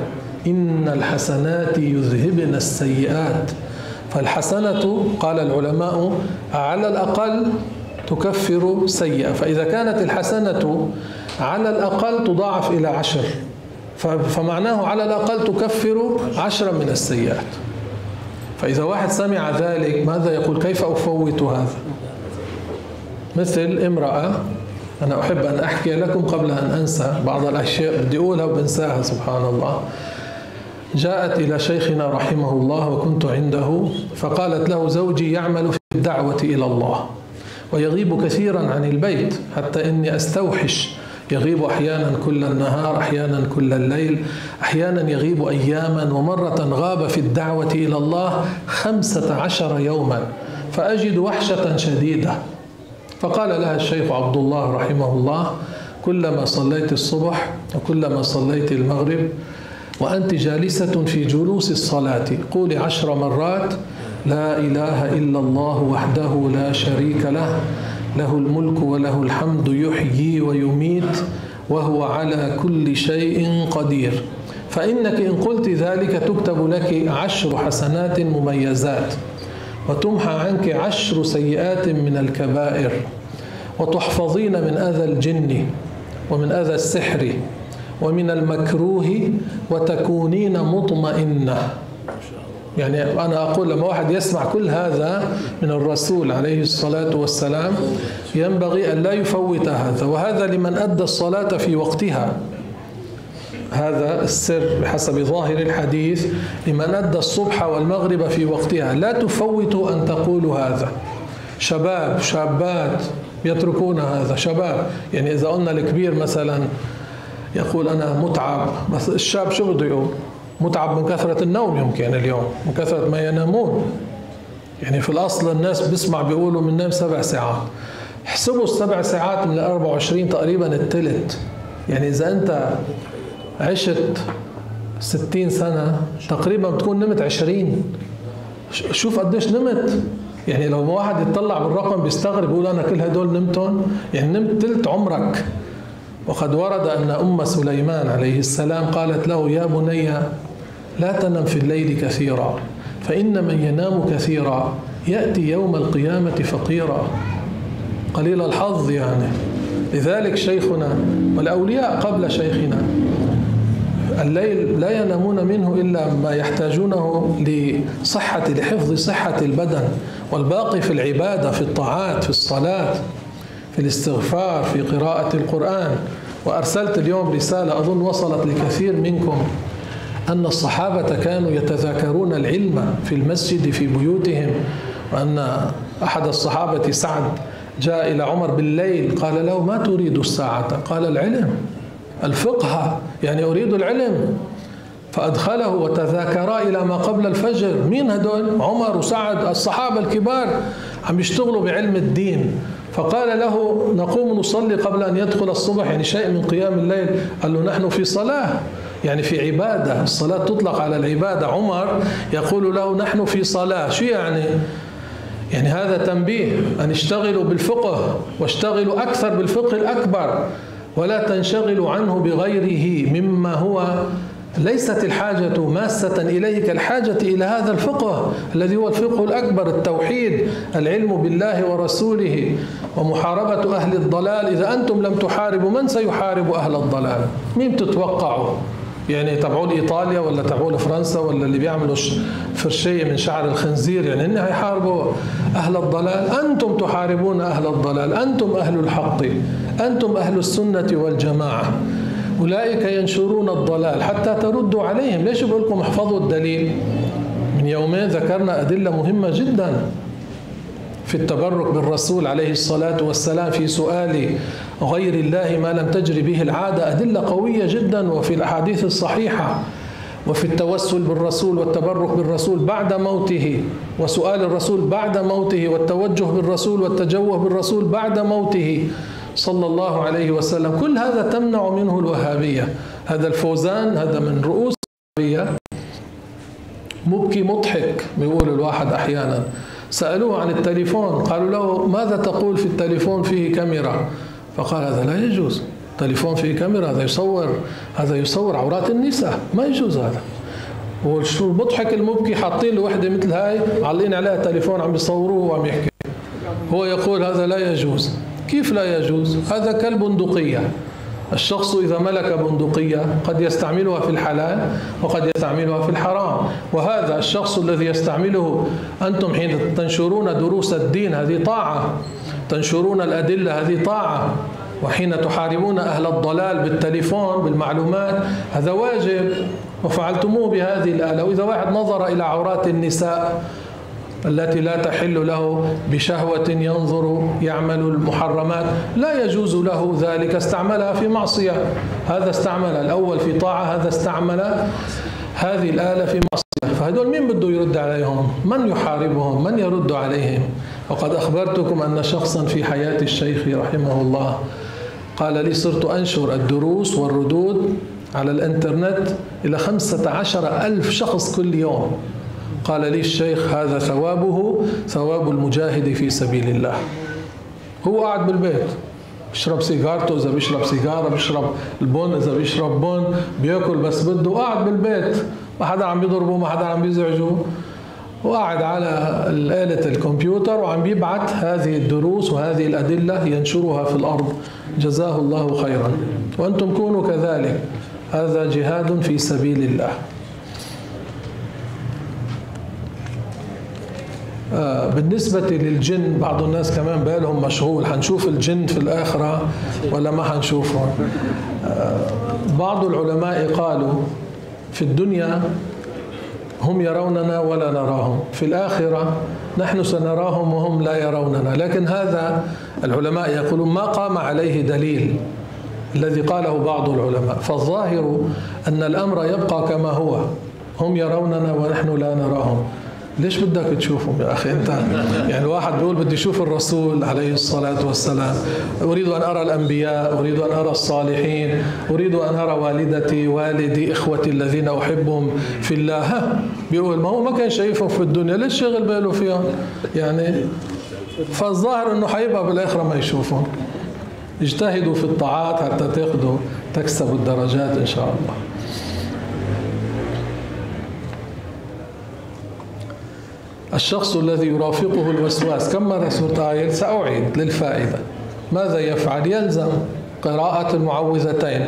إن الحسنات يذهبن السيئات. فالحسنة قال العلماء على الأقل تكفر سيئة، فإذا كانت الحسنة على الأقل تضاعف إلى 10، فمعناه على الأقل تكفر 10 من السيئات. فإذا واحد سمع ذلك ماذا يقول؟ كيف أفوت هذا؟ مثل امرأة، أنا أحب أن أحكي لكم قبل أن أنسى بعض الأشياء بدي أقولها وبنساها سبحان الله. جاءت إلى شيخنا رحمه الله وكنت عنده، فقالت له: زوجي يعمل في الدعوة إلى الله ويغيب كثيرا عن البيت حتى إني أستوحش، يغيب أحيانا كل النهار، أحيانا كل الليل، أحيانا يغيب أياما، ومرة غاب في الدعوة إلى الله 15 يوما، فأجد وحشة شديدة. فقال لها الشيخ عبد الله رحمه الله: كلما صليت الصبح وكلما صليت المغرب وأنت جالسة في جلوس الصلاة قولي 10 مرات: لا إله إلا الله وحده لا شريك له، له الملك وله الحمد يحيي ويميت وهو على كل شيء قدير. فإنك إن قلت ذلك تكتب لك 10 حسنات مميزات، وتمحى عنك 10 سيئات من الكبائر، وتحفظين من أذى الجن ومن أذى السحر ومن المكروه، وتكونين مطمئنة. يعني أنا أقول لما واحد يسمع كل هذا من الرسول عليه الصلاة والسلام ينبغي أن لا يفوت هذا، وهذا لمن أدى الصلاة في وقتها. هذا السر بحسب ظاهر الحديث، لمن أدى الصبح والمغرب في وقتها. لا تفوتوا أن تقولوا هذا. شباب شابات يتركون هذا. شباب يعني إذا قلنا الكبير مثلا يقول أنا متعب، بس الشاب شو بده يقول؟ متعب من كثرة النوم، يمكن اليوم من كثرة ما ينامون. يعني في الأصل الناس بيسمع بيقولوا بننام 7 ساعات. احسبوا ال7 ساعات من 24 تقريبا الثلث. يعني إذا أنت عشت 60 سنة تقريبا بتكون نمت 20. شوف قديش نمت. يعني لو واحد يطلع بالرقم بيستغرب يقول أنا كل هدول نمتهم، يعني نمت ثلث عمرك. وقد ورد أن أم سليمان عليه السلام قالت له: يا بني لا تنم في الليل كثيرا، فإن من ينام كثيرا يأتي يوم القيامة فقيرا، قليل الحظ يعني. لذلك شيخنا والأولياء قبل شيخنا الليل لا ينامون منه إلا ما يحتاجونه لحفظ صحة البدن، والباقي في العبادة، في الطاعات، في الصلاة، في الاستغفار، في قراءة القرآن. وأرسلت اليوم رسالة أظن وصلت لكثير منكم أن الصحابة كانوا يتذاكرون العلم في المسجد في بيوتهم، وأن أحد الصحابة سعد جاء إلى عمر بالليل قال له: ما تريد الساعة؟ قال: العلم، الفقه، يعني أريد العلم. فأدخله وتذاكرا إلى ما قبل الفجر. مين هدول؟ عمر وسعد، الصحابة الكبار عم يشتغلوا بعلم الدين. فقال له: نقوم نصلي قبل أن يدخل الصبح، يعني شيء من قيام الليل. قال له: نحن في صلاة، يعني في عبادة، الصلاة تطلق على العبادة. عمر يقول له: نحن في صلاة. شو يعني؟ يعني هذا تنبيه أن اشتغلوا بالفقه، واشتغلوا أكثر بالفقه الأكبر، ولا تنشغلوا عنه بغيره مما هو ليست الحاجة ماسة إليه كالحاجة إلى هذا الفقه الذي هو الفقه الأكبر، التوحيد، العلم بالله ورسوله، ومحاربة أهل الضلال. إذا أنتم لم تحاربوا من سيحارب أهل الضلال؟ مين تتوقعوا؟ يعني تبعوا لإيطاليا ولا تبعوا لفرنسا ولا اللي بيعملوا فرشية من شعر الخنزير؟ يعني إنهم هيحاربوا أهل الضلال؟ أنتم تحاربون أهل الضلال، أنتم أهل الحق، أنتم أهل السنة والجماعة. أولئك ينشرون الضلال حتى تردوا عليهم. ليش بقول لكم احفظوا الدليل؟ من يومين ذكرنا أدلة مهمة جدا في التبرك بالرسول عليه الصلاة والسلام في سؤال غير الله ما لم تجري به العادة، أدلة قوية جدا، وفي الأحاديث الصحيحة، وفي التوسل بالرسول والتبرك بالرسول بعد موته، وسؤال الرسول بعد موته، والتوجه بالرسول والتجوه بالرسول بعد موته صلى الله عليه وسلم. كل هذا تمنع منه الوهابية. هذا الفوزان هذا من رؤوس الوهابية، مبكي مضحك بيقول الواحد أحيانا. سألوه عن التليفون، قالوا له: ماذا تقول في التليفون فيه كاميرا؟ فقال: هذا لا يجوز، التليفون فيه كاميرا، هذا يصور عورات النساء، ما يجوز هذا. والشو المضحك المبكي حاطين له وحده مثل هاي معلقين عليها تليفون عم يصوروه وعم يحكي، هو يقول هذا لا يجوز. كيف لا يجوز؟ هذا كالبندقية، الشخص إذا ملك بندقية قد يستعملها في الحلال وقد يستعملها في الحرام، وهذا الشخص الذي يستعمله أنتم حين تنشرون دروس الدين هذه طاعة، تنشرون الأدلة هذه طاعة، وحين تحاربون أهل الضلال بالتليفون بالمعلومات هذا واجب، وفعلتموه بهذه الآلة. وإذا واحد نظر إلى عورات النساء التي لا تحل له بشهوة ينظر يعمل المحرمات لا يجوز له ذلك، استعملها في معصية، هذا استعمل الأول في طاعة، هذا استعمل هذه الآلة في معصية. فهدول مين بده يرد عليهم؟ من يحاربهم؟ من يرد عليهم؟ وقد أخبرتكم أن شخصا في حياة الشيخ رحمه الله قال لي صرت أنشر الدروس والردود على الإنترنت إلى 15,000 شخص كل يوم. قال لي الشيخ هذا ثوابه ثواب المجاهد في سبيل الله. هو قاعد بالبيت بيشرب سيجارته، إذا بيشرب سيجارة، بيشرب البن إذا بيشرب بن، بياكل بس بده، قاعد بالبيت، ما حدا عم بيضربه، ما حدا عم بيزعجه، وقاعد على آلة الكمبيوتر وعم بيبعث هذه الدروس وهذه الأدلة ينشرها في الأرض. جزاه الله خيرا. وأنتم كونوا كذلك، هذا جهاد في سبيل الله. بالنسبة للجن بعض الناس كمان بالهم مشغول، حنشوف الجن في الآخرة ولا ما حنشوفهم؟ بعض العلماء قالوا في الدنيا هم يروننا ولا نراهم، في الآخرة نحن سنراهم وهم لا يروننا. لكن هذا العلماء يقولون ما قام عليه دليل الذي قاله بعض العلماء، فالظاهر أن الأمر يبقى كما هو، هم يروننا ونحن لا نراهم. ليش بدك تشوفهم يا أخي أنت؟ يعني الواحد بيقول بدي أشوف الرسول عليه الصلاة والسلام، أريد أن أرى الأنبياء، أريد أن أرى الصالحين، أريد أن أرى والدتي والدي إخوتي الذين أحبهم في الله. بيقول ما هو ما كان شايفهم في الدنيا، ليش شغل باله فيهم يعني؟ فالظاهر أنه حيبقى بالآخرة ما يشوفهم. اجتهدوا في الطاعات حتى تكسبوا الدرجات إن شاء الله. الشخص الذي يرافقه الوسواس، كم مرة سورة آية؟ سأعيد للفائدة. ماذا يفعل؟ يلزم قراءة المعوذتين،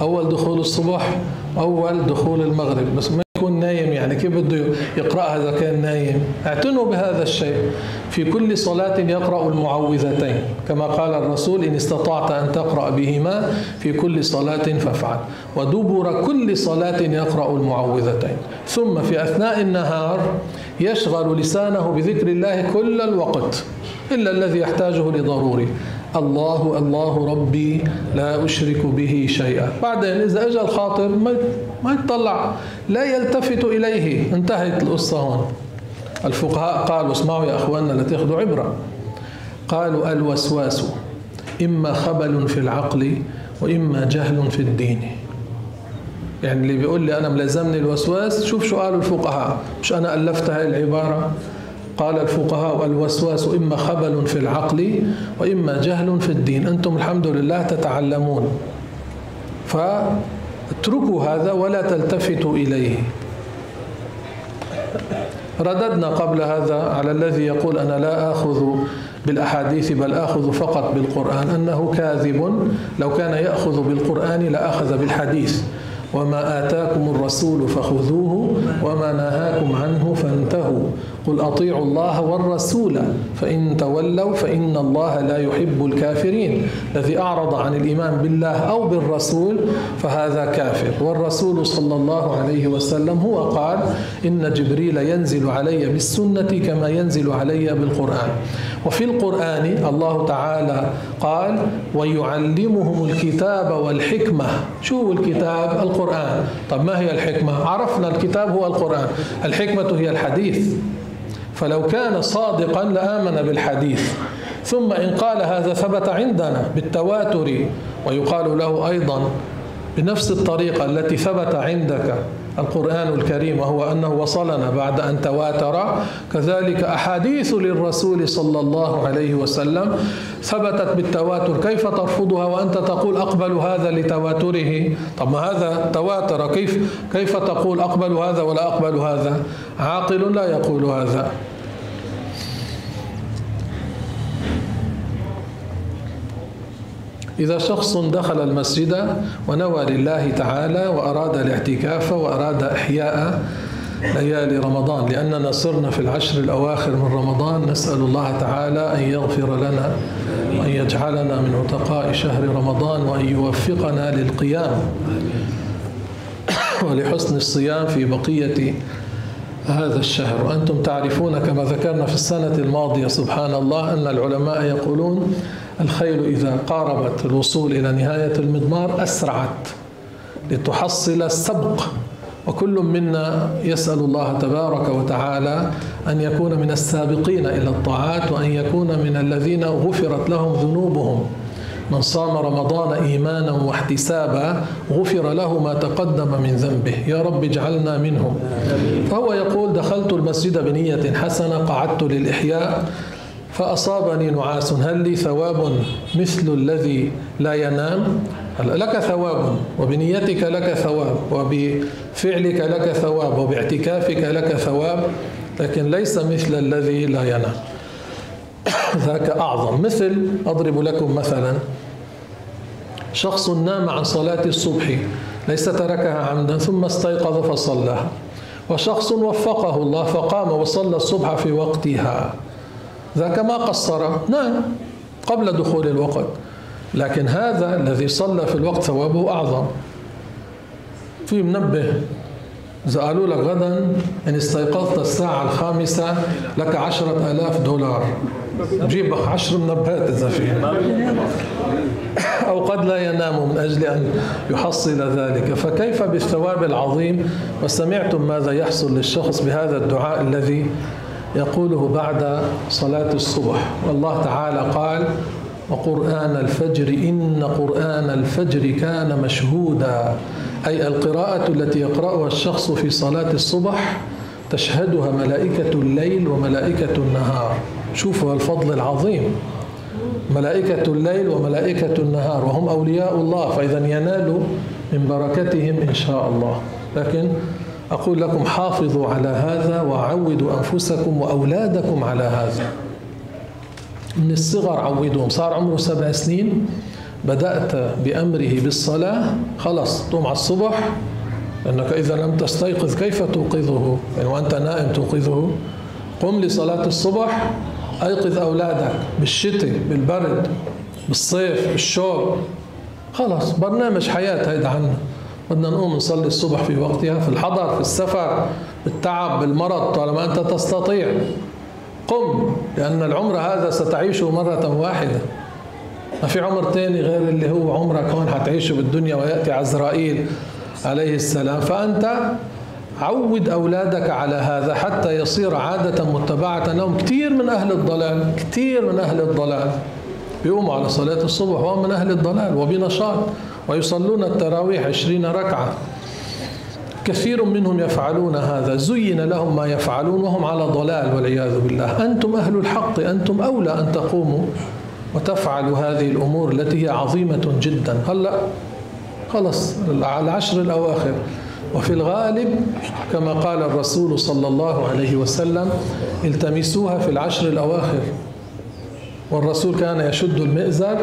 أول دخول الصبح، أول دخول المغرب، بس ما يكون نايم. يعني كيف بده يقرأها إذا كان نايم؟ اعتنوا بهذا الشيء. في كل صلاة يقرأ المعوذتين كما قال الرسول إن استطعت أن تقرأ بهما في كل صلاة فافعل، ودبر كل صلاة يقرأ المعوذتين. ثم في أثناء النهار يشغل لسانه بذكر الله كل الوقت إلا الذي يحتاجه لضروري، الله الله ربي لا أشرك به شيئا. بعدين إذا أجى الخاطر ما يتطلع، لا يلتفت إليه، انتهت القصة هون. الفقهاء قالوا اسمعوا يا أخواننا لا تاخذوا عبرة، قالوا الوسواس إما خبل في العقل وإما جهل في الدين. يعني اللي بيقول لي أنا ملزمني الوسواس، شوف شو قالوا الفقهاء، مش أنا ألفت هاي العبارة. قال الفقهاء الوسواس إما خبل في العقل وإما جهل في الدين. أنتم الحمد لله تتعلمون، فاتركوا هذا ولا تلتفتوا إليه. رددنا قبل هذا على الذي يقول أنا لا آخذ بالأحاديث بل آخذ فقط بالقرآن أنه كاذب. لو كان يأخذ بالقرآن لأخذ بالحديث. وما آتاكم الرسول فخذوه وما نهاكم عنه فانتهوا قل أطيعوا الله والرسول فإن تولوا فإن الله لا يحب الكافرين. الذي أعرض عن الإيمان بالله أو بالرسول فهذا كافر. والرسول صلى الله عليه وسلم هو قال إن جبريل ينزل علي بالسنة كما ينزل علي بالقرآن. وفي القرآن الله تعالى قال ويعلمهم الكتاب والحكمة. شو الكتاب؟ القرآن. طب ما هي الحكمة؟ عرفنا الكتاب هو القرآن، الحكمة هي الحديث. فلو كان صادقا لآمن بالحديث. ثم إن قال هذا ثبت عندنا بالتواتر، ويقال له أيضا بنفس الطريقة التي ثبت عندك القرآن الكريم وهو أنه وصلنا بعد أن تواتر، كذلك أحاديث للرسول صلى الله عليه وسلم ثبتت بالتواتر. كيف ترفضها وأنت تقول أقبل هذا لتواتره؟ طب ما هذا تواتر، كيف تقول أقبل هذا ولا أقبل هذا؟ عاقل لا يقول هذا. إذا شخص دخل المسجد ونوى لله تعالى وأراد الاعتكاف وأراد إحياء ليالي رمضان، لأننا صرنا في العشر الأواخر من رمضان، نسأل الله تعالى أن يغفر لنا وأن يجعلنا من عتقاء شهر رمضان وأن يوفقنا للقيام ولحسن الصيام في بقية هذا الشهر. وأنتم تعرفون كما ذكرنا في السنة الماضية سبحان الله أن العلماء يقولون الخيل إذا قاربت الوصول إلى نهاية المضمار أسرعت لتحصل السبق، وكل منا يسأل الله تبارك وتعالى أن يكون من السابقين إلى الطاعات وأن يكون من الذين غفرت لهم ذنوبهم. من صام رمضان إيمانا واحتسابا غفر له ما تقدم من ذنبه، يا رب اجعلنا منهم. فهو يقول دخلت المسجد بنية حسنة، قعدت للإحياء فأصابني نعاس، هل لي ثواب مثل الذي لا ينام؟ لك ثواب، وبنيتك لك ثواب، وبفعلك لك ثواب، وباعتكافك لك ثواب، لكن ليس مثل الذي لا ينام، ذاك أعظم. مثل أضرب لكم مثلا، شخص نام عن صلاة الصبح ليس تركها عمدا ثم استيقظ فصلاها، وشخص وفقه الله فقام وصلى الصبح في وقتها، ذاك ما قصر، نام قبل دخول الوقت، لكن هذا الذي صلى في الوقت ثوابه أعظم. في منبه إذا قالوا لك غدا إن استيقظت الساعة 5 لك 10,000 دولار، جيب 10 منبهات إذا فيه، أو قد لا ينام من أجل أن يحصل ذلك، فكيف بالثواب العظيم؟ وسمعتم ماذا يحصل للشخص بهذا الدعاء الذي يقوله بعد صلاة الصبح، والله تعالى قال وقرآن الفجر إن قرآن الفجر كان مشهودا، أي القراءة التي يقرأها الشخص في صلاة الصبح تشهدها ملائكة الليل وملائكة النهار. شوفوا الفضل العظيم، ملائكة الليل وملائكة النهار، وهم أولياء الله، فإذا ينالوا من بركتهم إن شاء الله. لكن أقول لكم حافظوا على هذا وعودوا أنفسكم وأولادكم على هذا من الصغر، عودوهم. صار عمره 7 سنين بدأت بأمره بالصلاة، خلص تقوم على الصبح، لأنك إذا لم تستيقظ كيف توقظه؟ يعني وأنت نائم توقظه؟ قم لصلاة الصبح، أيقظ أولادك بالشتاء بالبرد بالصيف بالشوب، خلاص برنامج حياة هيدا عنا. بدنا نقوم نصلي الصبح في وقتها، في الحضر في السفر بالتعب بالمرض، طالما أنت تستطيع قم، لأن العمر هذا ستعيشه مرة واحدة، ما في عمر تاني غير اللي هو عمرك هون حتعيشه بالدنيا ويأتي عزرائيل عليه السلام. فأنت عود أولادك على هذا حتى يصير عادة متبعة لهم. كثير من أهل الضلال، كثير من أهل الضلال بيقوموا على صلاة الصبح وهم من أهل الضلال وبنشاط ويصلون التراويح 20 ركعة، كثير منهم يفعلون هذا، زين لهم ما يفعلون وهم على ضلال والعياذ بالله. أنتم أهل الحق، أنتم أولى أن تقوموا وتفعلوا هذه الأمور التي هي عظيمة جدا. هلأ خلص على العشر الأواخر، وفي الغالب كما قال الرسول صلى الله عليه وسلم التمسوها في العشر الأواخر، والرسول كان يشد المئزر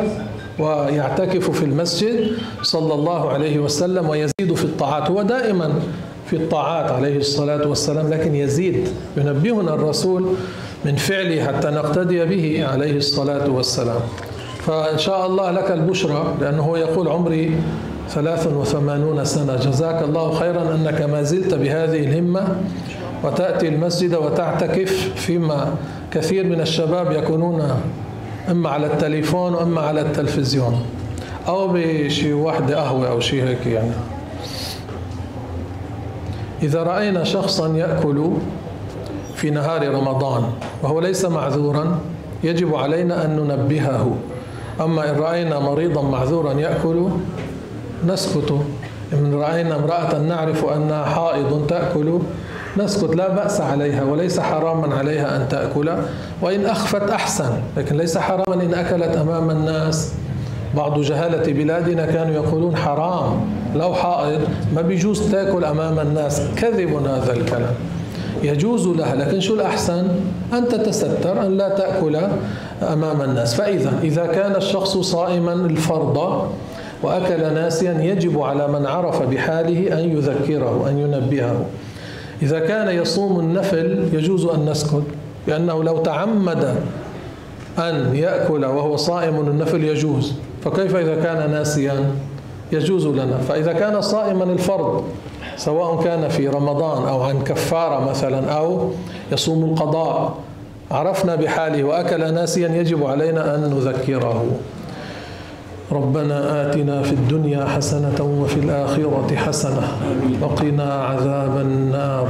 ويعتكف في المسجد صلى الله عليه وسلم ويزيد في الطاعات، هو دائما في الطاعات عليه الصلاة والسلام، لكن يزيد، ينبهنا الرسول من فعله حتى نقتدي به عليه الصلاة والسلام. فإن شاء الله لك البشرى، لأنه يقول عمري 83 سنة، جزاك الله خيرا أنك ما زلت بهذه الهمة وتأتي المسجد وتعتكف، فيما كثير من الشباب يكونون إما على التليفون وإما على التلفزيون أو بشي واحدة قهوة أو شيء هيك. يعني إذا رأينا شخصا يأكل في نهار رمضان وهو ليس معذورا يجب علينا أن ننبهه، أما إن رأينا مريضا معذورا يأكل نسكت، إن رأينا امرأة نعرف أنها حائض تأكل نسكت، لا بأس عليها وليس حراما عليها أن تأكل، وإن أخفت أحسن، لكن ليس حراما إن أكلت أمام الناس. بعض جهالة بلادنا كانوا يقولون حرام لو حائض ما بيجوز تأكل أمام الناس، كذب هذا الكلام. يجوز لها، لكن شو الأحسن؟ أن تتستر، أن لا تأكل أمام الناس. إذا كان الشخص صائما الفرض وأكل ناسيا يجب على من عرف بحاله أن يذكره، أن ينبهه. إذا كان يصوم النفل يجوز أن نسكت، لأنه لو تعمد أن يأكل وهو صائم النفل يجوز، فكيف إذا كان ناسيا؟ يجوز لنا. فإذا كان صائما الفرض سواء كان في رمضان أو عن كفارة مثلا أو يصوم القضاء، عرفنا بحاله وأكل ناسيا يجب علينا أن نذكره. ربنا آتنا في الدنيا حسنة وفي الآخرة حسنة وقنا عذاب النار.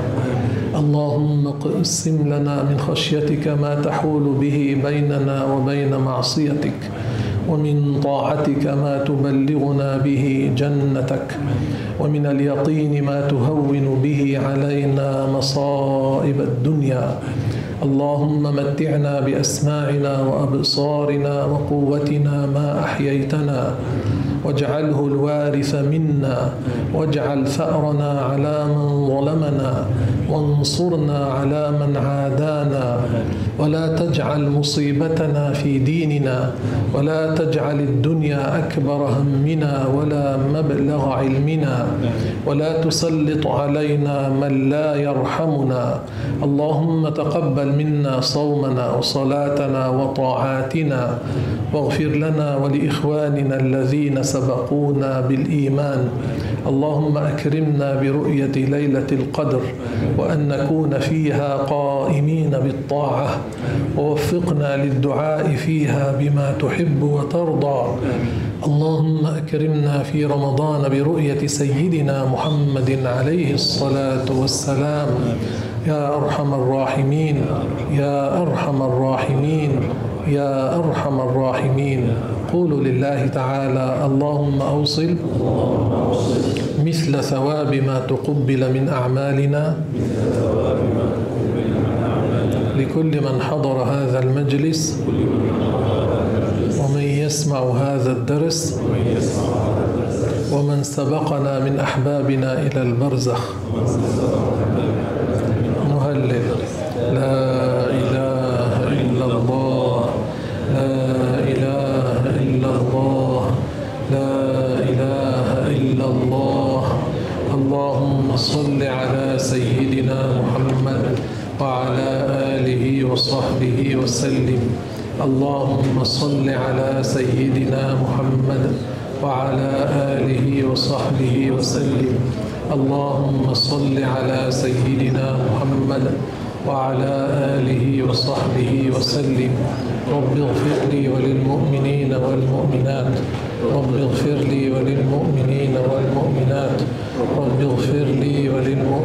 اللهم اقسم لنا من خشيتك ما تحول به بيننا وبين معصيتك، ومن طاعتك ما تبلغنا به جنتك، ومن اليقين ما تهون به علينا مصائب الدنيا. اللهم متعنا بأسماعنا وأبصارنا وقوتنا ما أحييتنا، واجعله الوارث منا، واجعل ثأرنا على من ظلمنا، وانصرنا على من عادانا، ولا تجعل مصيبتنا في ديننا، ولا تجعل الدنيا أكبر همنا ولا مبلغ علمنا، ولا تسلط علينا من لا يرحمنا. اللهم تقبل منا صومنا وصلاتنا وطاعاتنا، واغفر لنا ولإخواننا الذين سبقونا بالإيمان. اللهم أكرمنا برؤية ليلة القدر، وأن نكون فيها قائمين بالطاعة، ووفقنا للدعاء فيها بما تحب وترضى. اللهم أكرمنا في رمضان برؤية سيدنا محمد عليه الصلاة والسلام، يا أرحم الراحمين، يا أرحم الراحمين، يا أرحم الراحمين. قولوا لله تعالى: اللهم أوصل مثل ثواب ما تقبل من أعمالنا لكل من حضر هذا المجلس ومن يسمع هذا الدرس ومن سبقنا من أحبابنا إلى البرزخ. نهلل: لا إله إلا الله، لا إله إلا الله، لا إله إلا الله. اللهم صل على سيدنا محمد وعلى آله وصحبه وسلم. اللهم صل على سيدنا محمد وعلى آله وصحبه وسلم. اللهم صل على سيدنا محمد وعلى آله وصحبه وسلم. رب اغفر لي وللمؤمنين والمؤمنات، رب اغفر لي وللمؤمنين والمؤمنات، رب اغفر لي وللمؤمنين